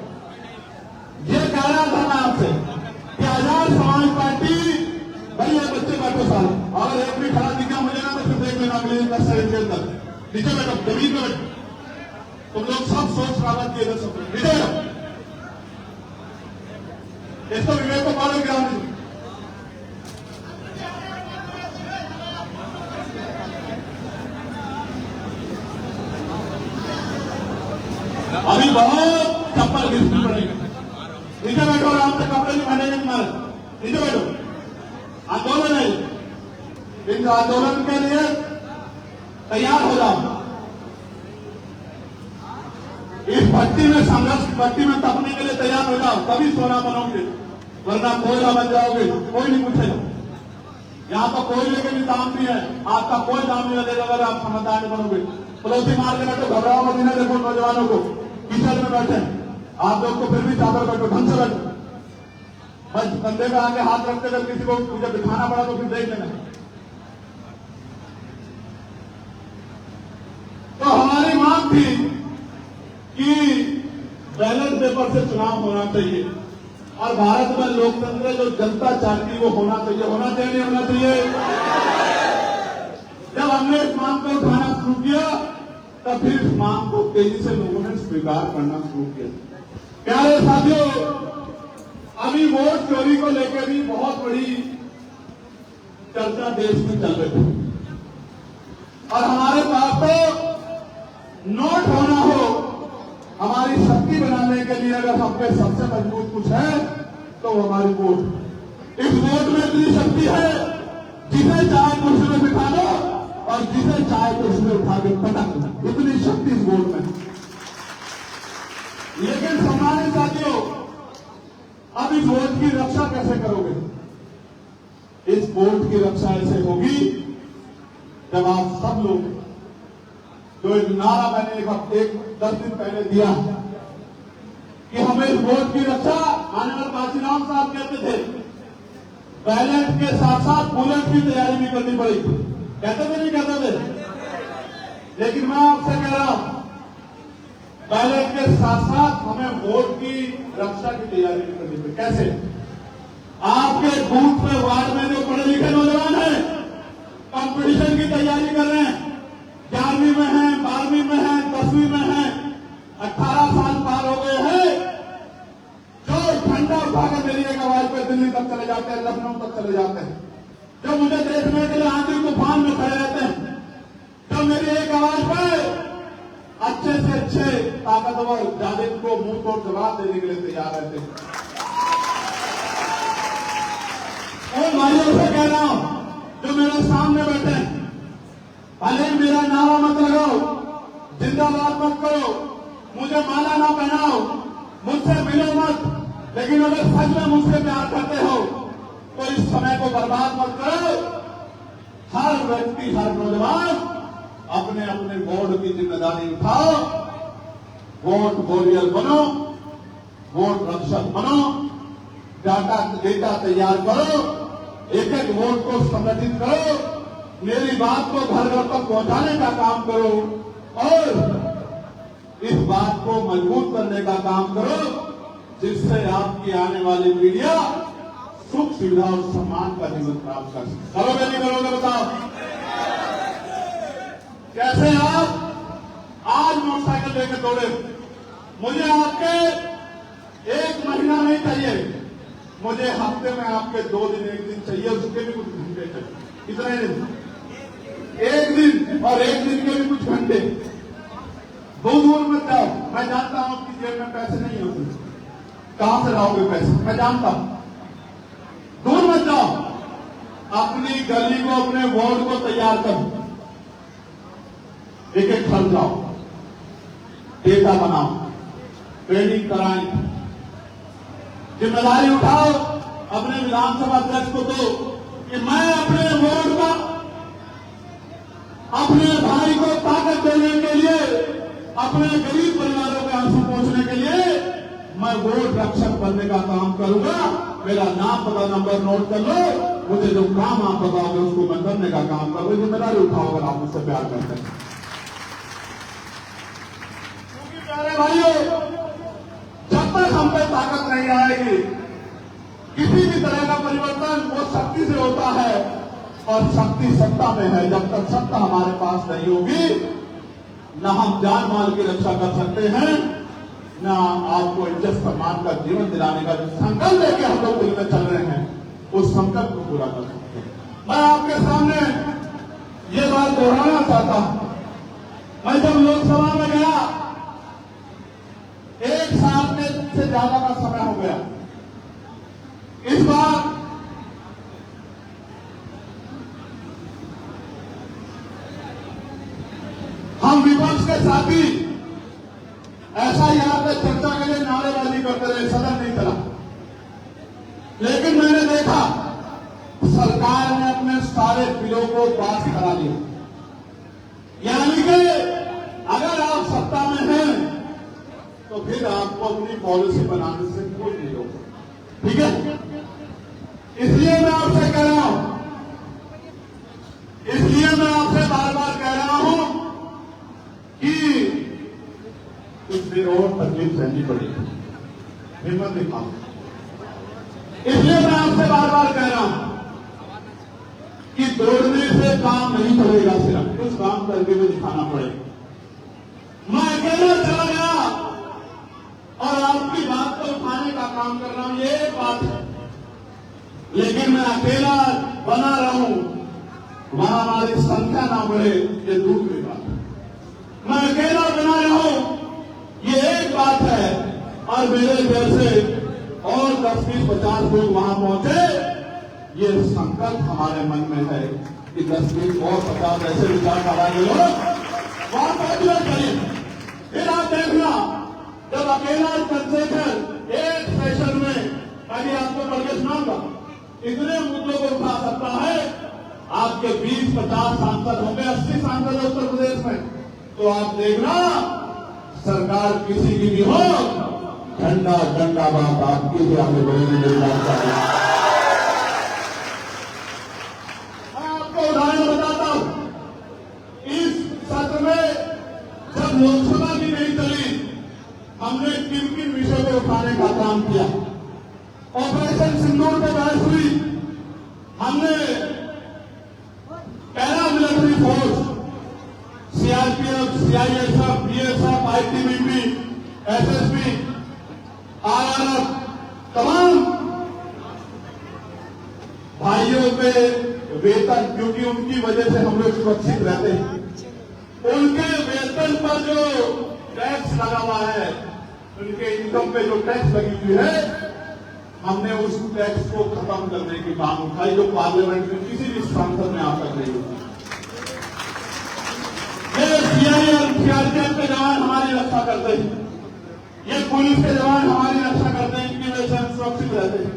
ये कह रहा था मैं आपसे कि आजाद समाज पार्टी, भाई ये बच्चे बैठो सारे, अगर एक भी खड़ा दिखा मुझे ना तो फिर देख लेना अगले दिन 10 सेकंड के अंदर। नीचे बैठो, जमीन पे बैठो, तुम लोग सब सोच रावत किए थे, सब नीचे बैठो। इसको विवेक को पालो क्या अभी बहुत चप्पल घिसनी पड़ेगी। नीचे बैठो, आराम से, कपड़े नहीं पहनेंगे तुम्हारे, नीचे बैठो। आंदोलन है, इस आंदोलन के लिए तैयार हो जाओ। इस भट्टी में, संघर्ष भट्टी में तपने के लिए तैयार हो जाओ, तभी सोना बनोगे। वरना कोयला बन जाओगे, कोई नहीं पूछेगा। यहाँ पर कोयले के भी दाम भी है, आपका कोई दाम नहीं लगेगा अगर आप समझदार नहीं बनोगे। पड़ोसी मार के बैठो, घबराओ मत, इन्हें देखो नौजवानों को किचन में बैठे, आप लोग को फिर भी चादर बैठो, ढंग से बैठो। बस कंधे पे आके हाथ रखते जब किसी को मुझे बिठाना पड़ा तो फिर देख लेना। तो हमारी मांग थी कि बैलेट पेपर से चुनाव होना चाहिए और भारत में लोकतंत्र जो जनता चाहती वो होना चाहिए। होना चाहिए नहीं होना चाहिए? जब हमने इस मांग को उठाना शुरू किया तब फिर इस मांग को तेजी से लोगों ने स्वीकार करना शुरू किया। प्यारे साथियों, अभी वोट चोरी को लेकर भी बहुत बड़ी चर्चा देश में चल रही है और हमारे पास तो नोट होना हो, हमारी शक्ति बनाने के लिए अगर हम पे सबसे मजबूत कुछ है तो हमारी वोट। इस वोट में इतनी शक्ति है, जिसे चाहे कुर्सी में बिठा लो और जिसे चाहे कुर्सी में उठा के पटक लो, इतनी शक्ति इस वोट में। लेकिन सम्मानित साथियों, अब इस वोट की रक्षा कैसे करोगे? इस वोट की रक्षा ऐसे होगी जब आप सब लोग, जो एक नारा मैंने एक हफ्ते 10 दिन पहले दिया कि हमें इस वोट की रक्षा, माननीय काशीराम साहब कहते थे बैलेट के साथ साथ बुलेट की तैयारी भी करनी पड़ेगी, कहते थे नहीं कहते थे? लेकिन मैं आपसे कह रहा हूं बैलेट के साथ साथ हमें वोट की रक्षा की तैयारी भी करनी पड़ेगी। कैसे? आपके बूथ पे, वार्ड में जो पढ़े लिखे नौजवान हैं कंपटीशन की तैयारी कर रहे हैं, 11वीं में है, 12वीं में है, 10वीं में है, 18 साल पार हो गए हैं, जो झंडा उठाकर मेरी एक आवाज पर दिल्ली तक चले जाते हैं, लखनऊ तक चले जाते हैं, जो मुझे देखने के लिए आंधी तूफान में खड़े रहते हैं, जो मेरी एक आवाज पर अच्छे से अच्छे ताकतवर जालिम को मुंह तोड़ जवाब देने के लिए तैयार रहते हैं। उन भाइयों से कह रहा हूं जो मेरे सामने बैठे हैं, भले मेरा नारा मत लगाओ, जिंदाबाद मत करो, मुझे माला ना पहनाओ, मुझसे मिलो मत, लेकिन अगर सच में मुझसे प्यार करते हो तो इस समय को बर्बाद मत करो। हर व्यक्ति, हर नौजवान अपने अपने वोट की जिम्मेदारी उठाओ, वोट वॉरियर बनो, वोट रक्षक बनो, डेटा तैयार करो, एक एक वोट को संगठित करो, मेरी बात को घर घर तक पहुंचाने का काम करो और इस बात को मजबूत करने का काम करो जिससे आपकी आने वाली पीढ़ियां सुख सुविधा और सम्मान का जीवन प्राप्त कर सके। करोगे नहीं करोगे बताओ? कैसे आप आज मोटरसाइकिल लेकर दौड़े? मुझे आपके 1 महीना नहीं चाहिए, मुझे हफ्ते में आपके 2 दिन 1 दिन चाहिए, उसके भी कुछ घंटे चाहिए। कितने दिन? 1 दिन और 1 दिन के भी कुछ घंटे। दूर मत जाओ, मैं जानता हूं आपकी जेब में पैसे नहीं होते, कहां से लाओगे पैसे, मैं जानता हूं। दूर मत जाओ, अपनी गली को, अपने वार्ड को तैयार करो, एक एक घर जाओ, डेटा बनाओ, ट्रेनिंग कराएं, जिम्मेदारी उठाओ। अपने विधानसभा अध्यक्ष को दो कि मैं अपने वोट का, अपने भाई को ताकत देने के लिए, अपने गरीब परिवारों के आंसू पहुंचने के लिए मैं वोट रक्षक बनने का काम करूंगा। मेरा नाम पता, नंबर नोट कर लो, मुझे जो काम आप बताओगे उसको मैं करने का काम करूंगा। जिम्मेदारी उठाओ अगर आप मुझसे प्यार करते हैं। क्योंकि प्यारे भाइयों, जब तक हम पे ताकत नहीं आएगी, किसी भी तरह का परिवर्तन वो शक्ति से होता है और शक्ति सत्ता में है। जब तक सत्ता हमारे पास नहीं होगी, न हम जान माल की रक्षा कर सकते हैं, न आपको इज्जत सम्मान का जीवन दिलाने का जो संकल्प लेके हम लोग दिल में चल रहे हैं, उस संकल्प को पूरा कर सकते हैं। मैं आपके सामने ये बात दोहराना चाहता हूं। मैं जब लोकसभा में गया, 1 साल से ज्यादा का समय हो गया। इस बार हम विपक्ष के साथी ऐसा यहां पे चर्चा के लिए नारेबाजी करते रहे, सदन नहीं चला। लेकिन मैंने देखा सरकार ने अपने सारे बिलों को पास करा दिया। यानी कि अगर आप सत्ता में हैं तो फिर आपको अपनी पॉलिसी बनाने से कोई नहीं रोक, ठीक है। इसलिए मैं आपसे कह रहा हूं, इसलिए मैं आपसे बार बार कह रहा हूं कि कुछ देर और तकलीफ सहनी पड़ेगी, हिम्मत दिखाओ। इसलिए मैं आपसे बार बार कह रहा हूं कि दौड़ने से काम नहीं चलेगा, सिर्फ कुछ काम करके भी दिखाना पड़ेगा। मैं अकेला चला गया और आपकी बात को उठाने का काम कर रहा हूं, ये एक बात है। लेकिन मैं अकेला बना रहूं, वहां हमारी संख्या ना बढ़े, ये दूसरी बात है। मैं अकेला बना रहूं, ये एक बात है, और मेरे जैसे और 10, 20, 50 लोग वहां पहुंचे, ये संकल्प हमारे मन में है कि 10, 20 और 50 ऐसे विचार कराएंगे लोग वहां पहुंचना चाहिए। फिर आप देखना, जब अकेला चंद्रशेखर एक सेशन में, मैं आपको पढ़ के सुनाऊंगा, इतने मुद्दों को उठा सकता है, आपके 20-50 सांसद होंगे, 80 सांसद है उत्तर प्रदेश में, तो आप देखना सरकार किसी की भी हो, झंडा झंडा बात आपकी भी आगे बढ़ेगी। मेरी बात का मैं आपको उदाहरण बताता हूं, इस सत्र में जब लोकसभा की नहीं चली, हमने किन किन विषयों को उठाने का काम किया। ऑपरेशन सिंदूर पे बहस हुई, हमने para military force, CRPF, CISF, BSF, ITBP, SSB, RRF, तमाम भाइयों के वेतन, क्योंकि उनकी वजह से हम लोग सुरक्षित रहते हैं, उनके वेतन पर जो टैक्स लगा हुआ है, उनके इनकम पे जो टैक्स लगी हुई है, हमने उस टैक्स को खत्म करने की मांग उठाई, जो पार्लियामेंट में किसी भी सांसद ने आज तक नहीं उठाई। ये सीआई और सीआरपीएफ के जवान हमारी रक्षा करते हैं, ये पुलिस के जवान हमारी रक्षा करते हैं, इनकी वजह से हम सुरक्षित रहते हैं।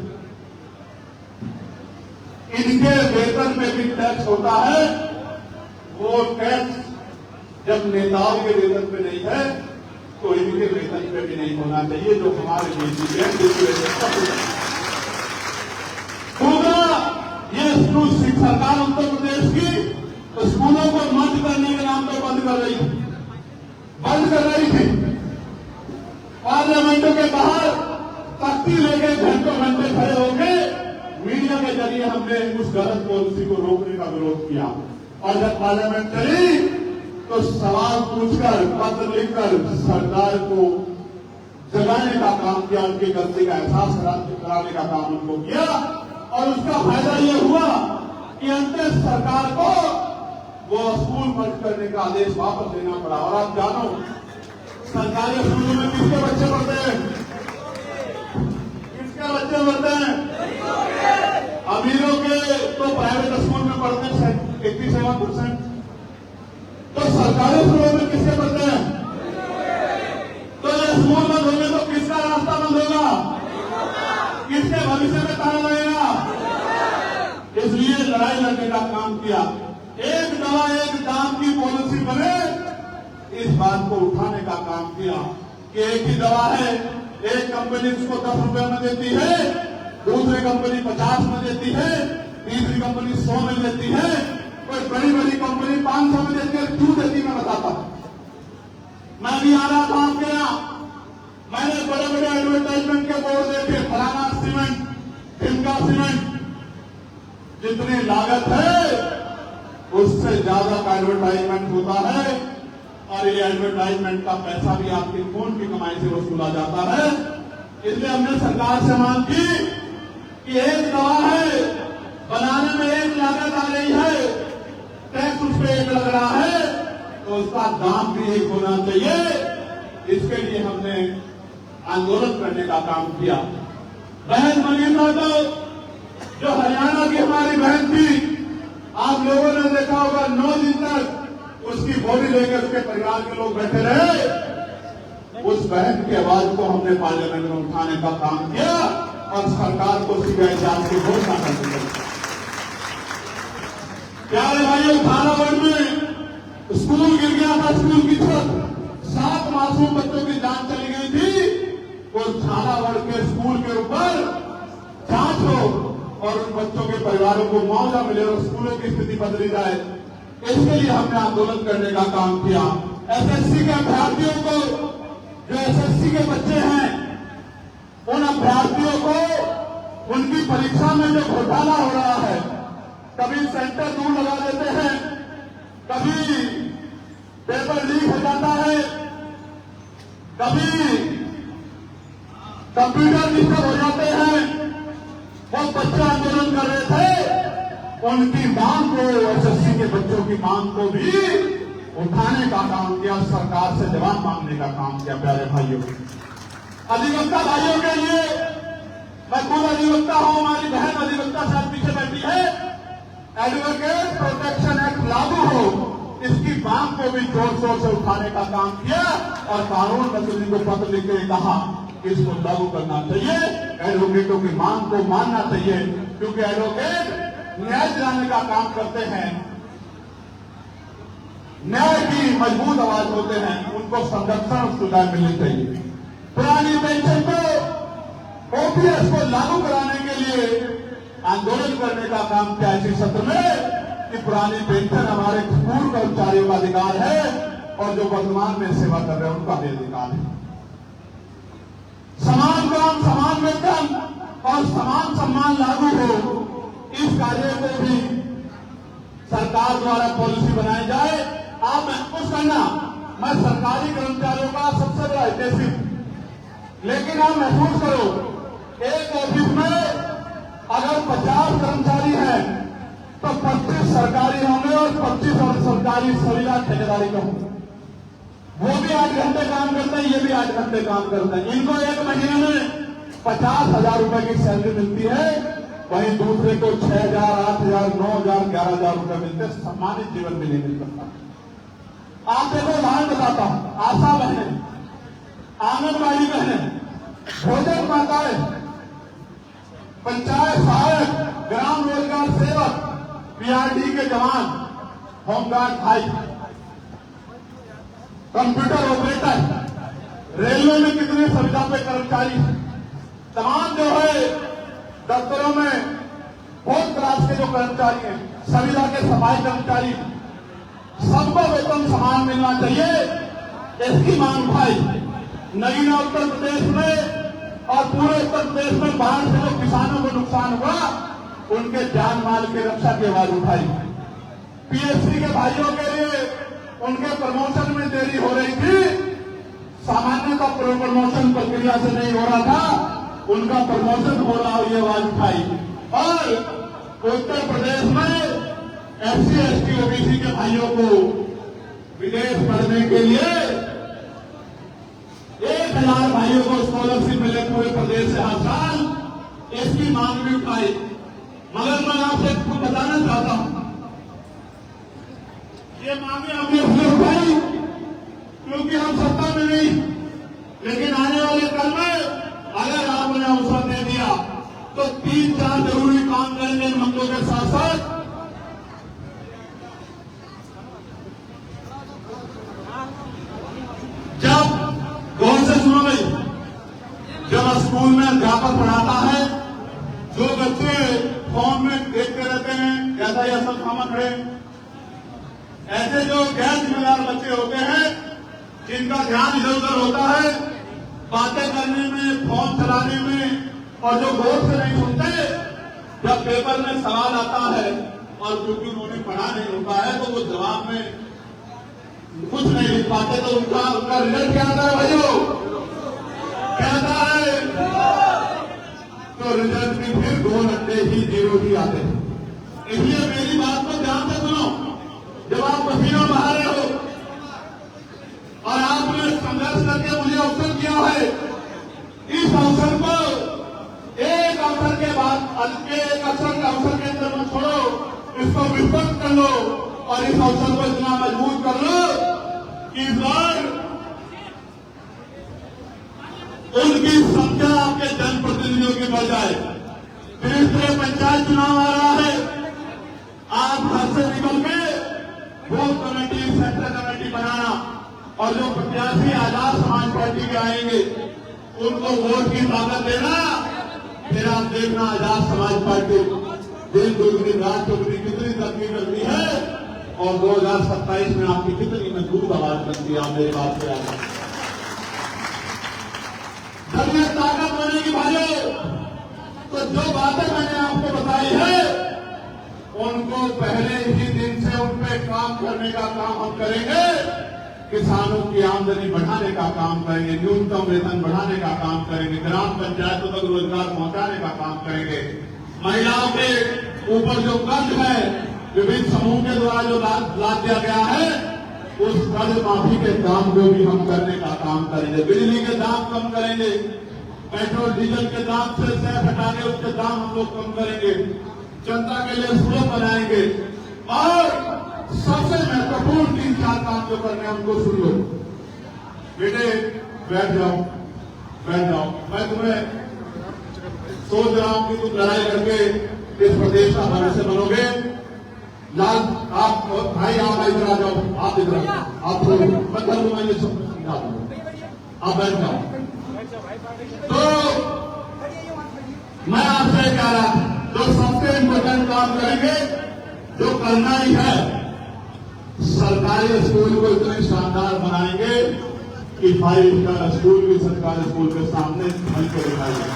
इनके वेतन में भी टैक्स होता है, वो टैक्स जब नेताओं के वेतन पे नहीं है तो इनके वेतन पे भी नहीं होना चाहिए, जो हमारे लिए है, जिसकी वजह से ये सरकार उत्तर प्रदेश की स्कूलों को बंद करने के नाम पर बंद कर रही थी। पार्लियामेंटों के बाहर तख्ती लेके घंटों घंटे खड़े होकर मीडिया के जरिए हमने उस गलत पॉलिसी को रोकने का विरोध किया, और जब पार्लियामेंट चली तो सवाल पूछकर, पत्र लिखकर सरकार को जगाने का काम किया, उनकी गलती का एहसास कराने का काम उनको किया, और उसका फायदा यह हुआ कि अंततः सरकार को वो स्कूल बंद करने का आदेश वापस लेना पड़ा। और आप जानो, सरकारी स्कूलों में किसके बच्चे पढ़ते हैं? किसके बच्चे पढ़ते हैं? अमीरों के तो प्राइवेट स्कूल में पढ़ते हैं 87%, तो सरकारी स्कूलों में किसके पढ़ते हैं? तो ये स्कूल बंद होंगे तो किसका रास्ता बंद होगा? किसके भविष्य में ताला लगेगा? इसलिए लड़ाई लड़ने का काम किया। एक दवा एक दाम की पॉलिसी बने, इस बात को उठाने का काम किया कि एक ही दवा है, एक कंपनी उसको 10 रुपए में देती है, दूसरी कंपनी 50 में देती है, तीसरी कंपनी 100 में देती है, कोई बड़ी बड़ी कंपनी 500 में देती है। क्यों देती मैं बताता हूं। मैं भी आ रहा था आपके यहां, मैंने बड़े बड़े एडवर्टाइजमेंट के बोर्ड देखे, फलाना सीमेंट, टिमका सीमेंट, जितनी लागत है उससे ज्यादा का एडवर्टाइजमेंट होता है, और ये एडवर्टाइजमेंट का पैसा भी आपकी खून की कमाई से वसूला जाता है। इसलिए हमने सरकार से मांग की कि एक दवा है, बनाने में एक लागत आ रही है, टैक्स उस पर एक लग रहा है, तो उसका दाम भी एक होना चाहिए। इसके लिए हमने आंदोलन करने का काम किया। बहन मनीषा तो जो हरियाणा की हमारी बहन थी, आप लोगों ने देखा होगा 9 दिन तक उसकी बॉडी लेकर उसके परिवार के लोग बैठे रहे। उस बहन की आवाज को हमने पार्लियामेंट में उठाने का काम किया, और सरकार को सीबीआई जांच की घोषणा कर दी गई। प्यारे भाइयों, झालावाड़ में स्कूल गिर गया था, स्कूल की छत, 7 मासूम बच्चों की जान चली गई थी। वो झालावाड़ के स्कूल के ऊपर जांच हो और उन बच्चों के परिवारों को मुआवजा मिले और स्कूलों की स्थिति बदली जाए, इसके लिए हमने आंदोलन करने का काम किया। एसएससी के अभ्यर्थियों को, जो एसएससी के बच्चे हैं, उन अभ्यर्थियों को उनकी परीक्षा में जो घोटाला हो रहा है, कभी सेंटर दूर लगा देते हैं, कभी पेपर लीक हो जाता है, कभी कंप्यूटर डिस्टर्ब हो जाते हैं। वो बच्चे आंदोलन कर रहे थे, उनकी मांग को, एसएससी के बच्चों की मांग को भी उठाने का काम किया, सरकार से जवाब मांगने का काम किया। प्यारे भाइयों, अधिवक्ता भाइयों के लिए, मैं खुद अधिवक्ता हूं, हमारी बहन अधिवक्ता साथ पीछे बैठी है, एडवोकेट प्रोटेक्शन एक्ट लागू हो, इसकी मांग को भी जोर शोर से उठाने का काम किया और कानून मंत्री को पत्र लिख के कहा कि इसको लागू करना चाहिए, एडवोकेटों की मांग को मानना चाहिए, क्योंकि एडवोकेट न्याय दिलाने का काम करते हैं, न्याय की मजबूत आवाज होते हैं, उनको संरक्षण और सुधार मिलनी चाहिए। पुरानी पेंशन को, ओपीएस को लागू कराने के लिए आंदोलन करने का काम किया इसी सत्र में कि पुरानी पेंशन हमारे पूर्व कर्मचारियों का अधिकार है और जो वर्तमान में सेवा कर रहे हैं उनका भी अधिकार है। समान काम, समान वेतन और समान सम्मान लागू हो, इस कार्य को भी सरकार द्वारा पॉलिसी बनाई जाए। आप महसूस करना, मैं सरकारी कर्मचारियों का सबसे बड़ा हितैषी, लेकिन आप महसूस करो, एक ऑफिस में अगर 50 कर्मचारी हैं तो 25 सरकारी होंगे और 25 और सरकारी सुविधा ठेकेदारी का होंगे। वो भी 8 घंटे काम करते हैं, ये भी 8 घंटे काम करते हैं। इनको एक महीने में 50,000 रुपए की सैलरी मिलती है, वहीं दूसरे को 6,000, 8,000, 9,000, 11,000 रुपए मिलते हैं। सम्मानित जीवन भी नहीं मिल सकता। आप देखो, उदाहरण बताता हूं, आशा बहने, आंगनबाड़ी बहने, भोजन माताएं, पंचायत सहायक, ग्राम रोजगार सेवक, पीआरडी के जवान, होमगार्ड भाई, कंप्यूटर ऑपरेटर, रेलवे में कितने सुविधा पे कर्मचारी, तमाम जो है दफ्तरों में बहुत क्लास के जो कर्मचारी हैं, सुविधा के सफाई कर्मचारी, सबको वेतन समान मिलना चाहिए, इसकी मांग भाई। नगीना उत्तर प्रदेश में और पूरे उत्तर प्रदेश में बाढ़ से जो किसानों को नुकसान हुआ, उनके जान माल की रक्षा की आवाज उठाई। पीएससी के भाइयों के लिए उनके प्रमोशन में देरी हो रही थी, सामान्यतः प्रमोशन प्रक्रिया से नहीं हो रहा था, उनका प्रमोशन हो रहा, ये आवाज उठाई। और उत्तर प्रदेश में एससी, एसटी, ओबीसी के भाइयों को विदेश पढ़ने के लिए 1,000 भाइयों को स्कॉलरशिप मिले पूरे प्रदेश से हर साल, इसकी मांग भी उठाई। मगर मैं आपसे कुछ बताना चाहता हूं, ये मांगे हमने इसलिए उठाई क्योंकि हम सत्ता में नहीं, लेकिन आने वाले कल में अगर आपने अवसर दे दिया तो 3-4 जरूरी काम करेंगे इन मंगों के साथ साथ। जब गौर से सुनो भाई, जब स्कूल में अध्यापक पढ़ाता है, जो बच्चे फोन में देखते रहते हैं, कैसा यह सब सामान है, ऐसे जो गैर जिम्मेदार बच्चे होते हैं, जिनका ध्यान इधर उधर होता है, बातें करने में, फोन चलाने में, और जो गौर से नहीं सुनते, जब पेपर में सवाल आता है और क्योंकि उन्होंने पढ़ा नहीं होता है तो वो जवाब में कुछ नहीं लिख पाते, तो उनका रिजल्ट क्या आता है भाइयों, क्या आता है, तो रिजल्ट में फिर 2 नंबर ही 0 ही आते हैं। इसलिए मेरी बात को ध्यान से सुनो, जब आप पसीना बहा रहे हो और आपने संघर्ष करके मुझे अवसर दिया है, इस अवसर को एक अवसर के बाद एक अवसर के अंदर मत छोड़ो, इसको विस्तार कर लो और इस अवसर को इतना मजबूत कर लो कि इस बार उनकी संख्या आपके जनप्रतिनिधियों की बढ़ जाए। तीसरे पंचायत चुनाव आ रहा है, आप घर से निकल के बूथ कमेटी, सेक्टर कमेटी बनाना और जो प्रत्याशी आजाद समाज पार्टी के आएंगे उनको वोट की ताकत देना। फिर आप देखना आजाद समाज पार्टी दिन दुगनी रात चौगनी कितनी तरक्की करती है और 2027 में आपकी कितनी मजबूत आवाज बनती है। आप मेरी बात से आगे जब ये ताकत बनेगी भाइयों, तो जो बातें मैंने आपको बताई है उनको पहले ही दिन से उन पे काम करने का काम हम करेंगे। किसानों की आमदनी बढ़ाने का काम करेंगे, न्यूनतम वेतन बढ़ाने का काम करेंगे, ग्राम पंचायतों तक रोजगार पहुंचाने का काम करेंगे। महिलाओं के ऊपर जो कर्ज है विभिन्न समूह के द्वारा जो लाद दिया गया है उस कर्ज माफी के काम को भी हम करने का काम करेंगे। बिजली के दाम कम करेंगे, पेट्रोल डीजल के दाम से हटा के उसके दाम हम लोग कम करेंगे, जनता के लिए सुलभ बनाएंगे और सबसे महत्वपूर्ण 3-4 काम जो करने हैं उनको सुन लो। बेटे बैठ जाओ, बैठ जाओ। मैं तुम्हें सोच रहा हूं कि तुम लड़ाई करके इस प्रदेश का भविष्य बनोगे। लाल आप भाई आप इधर आ जाओ, आप इधर आप थोड़ी मतलब मैंने समझा दूंगा, आप बैठ जाओ। तो मैं आपसे कह रहा जो सबसे इम्पोर्टेंट काम करेंगे, जो करना ही है, सरकारी स्कूल को इतने शानदार बनाएंगे कि 5 स्टार स्कूल भी सरकारी स्कूल के सामने बन के दिखाएंगे।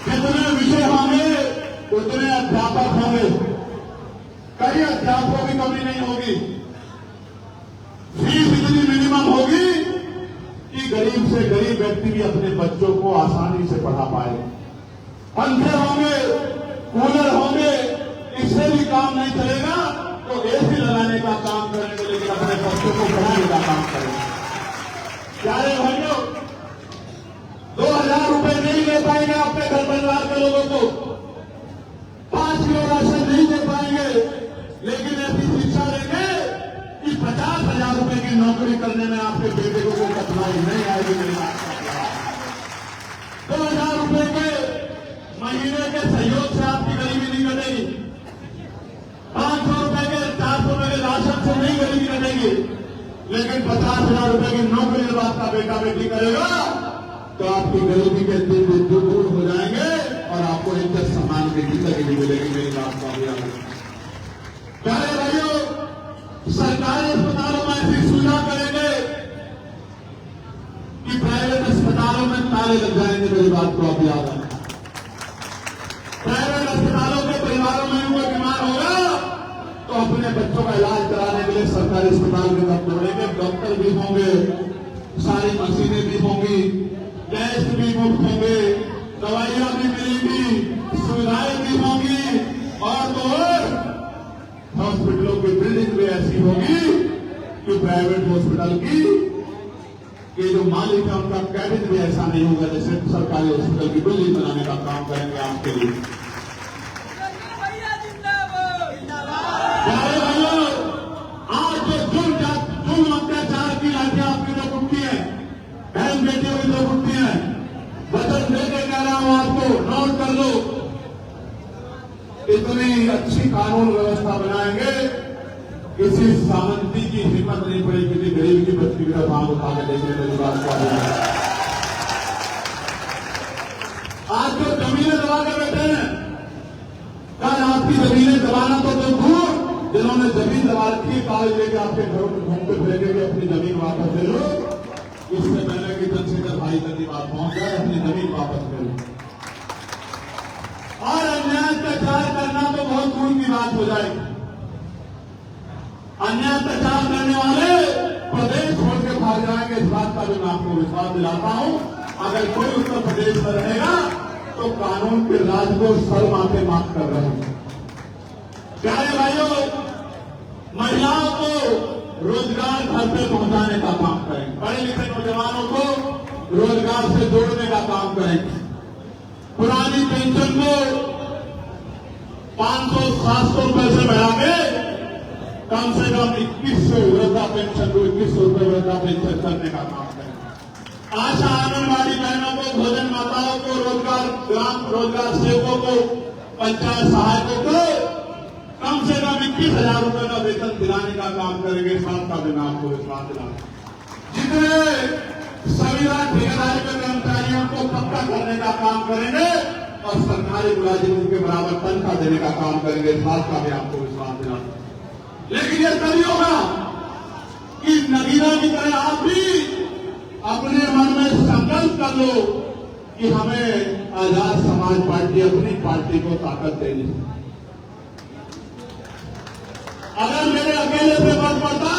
कितने विषय होंगे उतने अध्यापक होंगे, कई अध्यापकों की कमी नहीं होगी। फीस इतनी मिनिमम होगी कि गरीब से गरीब व्यक्ति भी अपने बच्चों को आसानी से पढ़ा पाए। पंखे होंगे, कूलर होंगे, इससे भी काम नहीं चलेगा तो एसी लगाने का काम करेंगे, लेकिन अपने बच्चों को पढ़ाने का काम करेंगे। प्यारे भाइयों, 2000 रुपए नहीं दे पाएंगे अपने घर परिवार के लोगों को, 5 किलो राशन नहीं दे पाएंगे, लेकिन ऐसी शिक्षा देंगे कि 50,000 रुपए की नौकरी करने में आपके बेटे को कोई कठिनाई नहीं आएगी। मेरी बात 2000 रुपए के महीने के सहयोग से आपकी गरीबी नहीं कटेगी, 500 रुपए के 400 रुपए के राशन से नहीं गरीबी कटेगी, लेकिन 50,000 रुपए की नौकरी जब आपका बेटा बेटी करेगा तो आपकी गरीबी के दिन दूर हो जाएंगे और आपको इज्जत सम्मान की जिंदगी भी मिलेगी। मेरी बात का प्यारे भाइयों, सरकारी अस्पतालों में ऐसी सुविधा करेंगे कि प्राइवेट अस्पतालों में ताले लग जाएंगे। मेरी बात को आप याद रखें। प्राइवेट अस्पतालों के परिवारों में कोई बीमार होगा तो अपने बच्चों का इलाज कराने के लिए सरकारी अस्पताल के तरफ दौड़ेंगे। डॉक्टर भी होंगे, सारी मशीनें भी होंगी, टेस्ट भी मुफ्त होंगे, दवाइयां भी मिलेंगी, सुविधाएं भी होंगी और तो हॉस्पिटलों की बिल्डिंग भी ऐसी होगी कि प्राइवेट हॉस्पिटल की ये जो मालिक है उनका कैबिन भी ऐसा नहीं होगा जैसे सरकारी हॉस्पिटल की बिल्डिंग बनाने का काम करेंगे आपके लिए। प्यारे भाइयों, आज जो जुल्म अत्याचार की लाठियां आपकी तरफ उठती है, बहन बेटियों की तरफ उठती है, वचन देकर कह रहा हूं आपको, नोट कर लो, इतनी अच्छी कानून व्यवस्था बनाएंगे किसी सामंती की हिम्मत नहीं पड़ी किसी गरीब की बच्ची की तरफ आंख उठा के देखने वाली बात को। आज जो जमीनें दबा कर बैठे हैं, कल आपकी जमीनें दबाना तो दूर, जिन्होंने जमीन दबा रखी है कागज लेके आपके घरों में घूमते फिरेंगे कि अपनी जमीन वापस ले लो। इससे पहले कि चंद्रशेखर भाई तक की बात पहुंच जाए, अपनी जमीन वापस ले लो। और अन्याय अत्याचार करना तो बहुत दूर की बात हो जाएगी। अन्याय अत्याचार करने वाले प्रदेश छोड़ के भाग जाएंगे, इस बात का भी मैं आपको विश्वास दिलाता हूं। अगर कोई उत्तर प्रदेश में रहेगा तो कानून के राज को सर माथे माफ कर रहे हैं। प्यारे भाइयों, महिलाओं को रोजगार घर पे पहुंचाने का काम करें, पढ़े लिखे नौजवानों को रोजगार से जोड़ने का काम करें, पुरानी पेंशन को 500-700 रुपए से बढ़ा के कम 2100 वृद्धा पेंशन को 2100 रुपए वृद्धा पेंशन करने का काम करें। आशा आंगनबाड़ी बहनों को, भोजन माताओं को, रोजगार, ग्राम रोजगार सेवकों को, पंचायत सहायकों को कम से कम 21,000 रुपए का वेतन दिलाने का काम करेंगे। साथ का भी मैं आपको विश्वास दिलाऊंगा। जितने संविधान ठेकेदारी के कर्मचारियों को पक्का करने का काम करेंगे और सरकारी मुलाजिमों के बराबर तनख्वाह देने का काम करेंगे। साथ का भी आपको विश्वास दिलाऊंगा। लेकिन ये तभी होगा कि नगीना की तरह आप भी अपने मन में संकल्प कर लो कि हमें आजाद समाज पार्टी अपनी पार्टी को ताकत देनी है। अगर मेरे अकेले से मत पड़ता,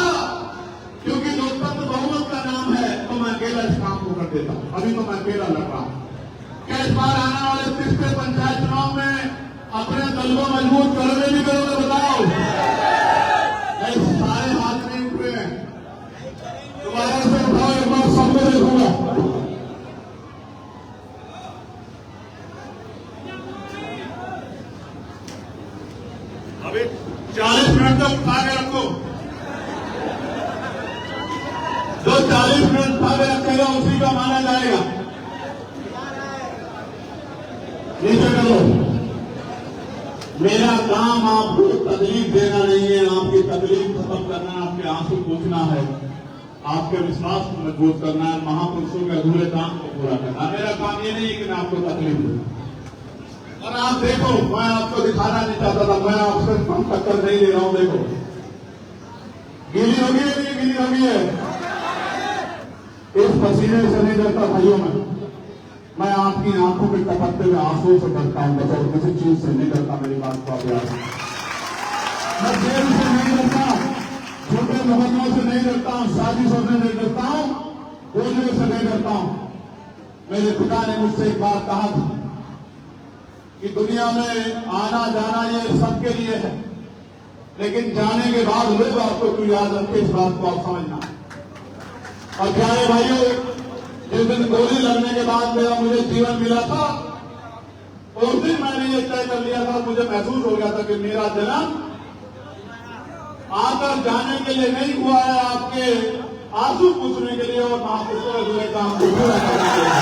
क्योंकि लोकतंत्र बहुमत का नाम है, तो मैं अकेला इस काम को कर देता हूं। अभी तो मैं अकेला लड़ रहा हूं। क्या इस बार आने वाले 30वें पंचायत चुनाव में अपने दल को मजबूत करोगे नहीं करोगे बताओ? सारे हाथ नहीं उठ रहे हैं, दोबारा से उठाओ, एक बार सबको देखूंगा। अभी 40 मिनट तक उठा के रखो। जो 40 मिनट उठा के रखेगा उसी का माना जाएगा। नीचे करो। मेरा काम आपको तकलीफ देना नहीं है, आपकी तकलीफ खत्म करना है, आपके आंसू पूछना है, आपके विश्वास को मजबूत करना है, महापुरुषों के अधूरे काम को पूरा करना। मेरा काम ये नहीं है कि मैं आपको तकलीफ दूं। और आप देखो, मैं आपको दिखाना नहीं चाहता था, मैं आपसे कम टक्कर नहीं दे रहा हूं। देखो, गीली होगी है नहीं गीली होगी है? इस पसीने से नहीं डरता भाइयों मैं आपकी आंखों के टपकते हुए आंसू से डरता हूं, बस और किसी चीज से नहीं डरता। मेरी बात को आप याद रखें। मैं जेल से नहीं डरता, छोटे मुकदमों से नहीं डरता हूं, साजिशों से नहीं डरता हूं, गोलियों से नहीं डरता हूं। मेरे पिता ने मुझसे एक बात कहा था कि दुनिया में आना जाना ये सबके लिए है, लेकिन जाने के बाद लोग आपको क्यों याद रखे, इस बात को आप समझना। और क्या है भाइयों, जिस दिन गोली लगने के बाद मेरा मुझे जीवन मिला था, उस दिन मैंने ये तय कर लिया था, मुझे महसूस हो गया था कि मेरा जन्म आकर जाने के लिए नहीं हुआ है, आपके आंसू पूछने के लिए और महापुरुषों के काम को पूरा करने के लिए।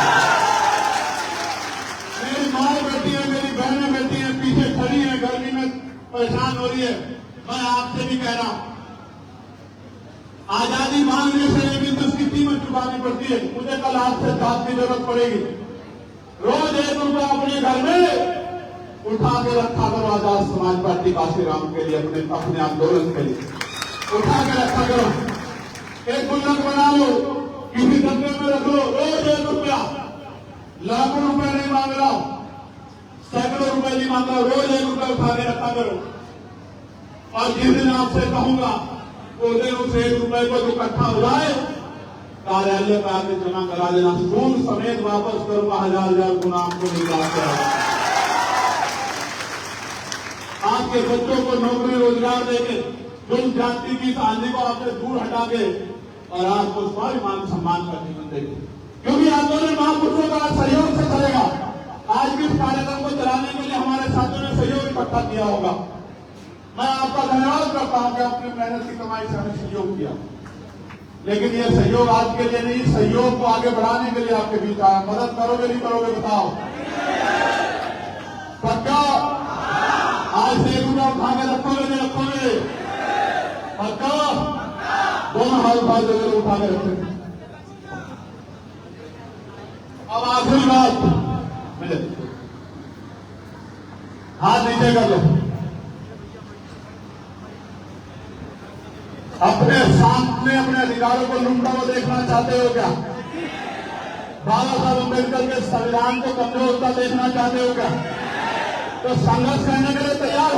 मेरी माँ बैठी है, मेरी बहनें बैठी हैं, पीछे खड़ी है, गर्मी में परेशान हो रही है। मैं आपसे भी कह रहा हूं, आजादी मांगने से लेकिन तो उसकी कीमत चुकानी पड़ती है। मुझे कल आपसे साथ की जरूरत पड़ेगी। रोज 1 रुपया अपने घर में उठा के रखा करो आजाद समाज पार्टी काशीराम के लिए, अपने आंदोलन के लिए उठा के रखा करो। एक गुल्लक बना लो, किसी डब्बे में रख लो, रोज 1 रुपया। लाखों रुपए नहीं मांग रहा हूं, सैकड़ों रुपए नहीं मांग रहा, रोज 1 रुपया उठा के रखा करो। और जिस दिन आपसे कहूंगा उस दिन उस 1 रुपए को जो इकट्ठा हो जाए, कार्यालय पर आके जमा करा देना, सूद समेत वापस करूंगा, 1000 गुना आपको निकाल कर। आपके बच्चों को नौकरी रोजगार देके, जुल्म जाति की आंधी को आपसे दूर हटा के और आपको स्वाभिमान सम्मान का जीवन देंगे। क्योंकि आंदोलन महापुरुषों का सहयोग से चलेगा। आज भी इस कार्यक्रम को चलाने के लिए हमारे साथियों ने सहयोग इकट्ठा किया होगा। मैं आपका धन्यवाद करता हूं कि आपने मेहनत की कमाई से हमें सहयोग किया। लेकिन यह सहयोग आज के लिए नहीं, सहयोग को आगे बढ़ाने के लिए आपके बीच आया। मदद करोगे नहीं करोगे बताओ? पक्का? आज से 1 रुपया उठा के रखोगे नहीं रखोगे? पक्का? दोनों हाथ उठा के उठा के रखेंगे। अब आखिरी बात, हाथ नीचे कर लो। अपने सामने अपने अधिकारों को लूटता हुआ देखना चाहते हो क्या? बाबा साहब अम्बेडकर के संविधान को कमजोर होता देखना चाहते हो क्या? तो संघर्ष करने के लिए तैयार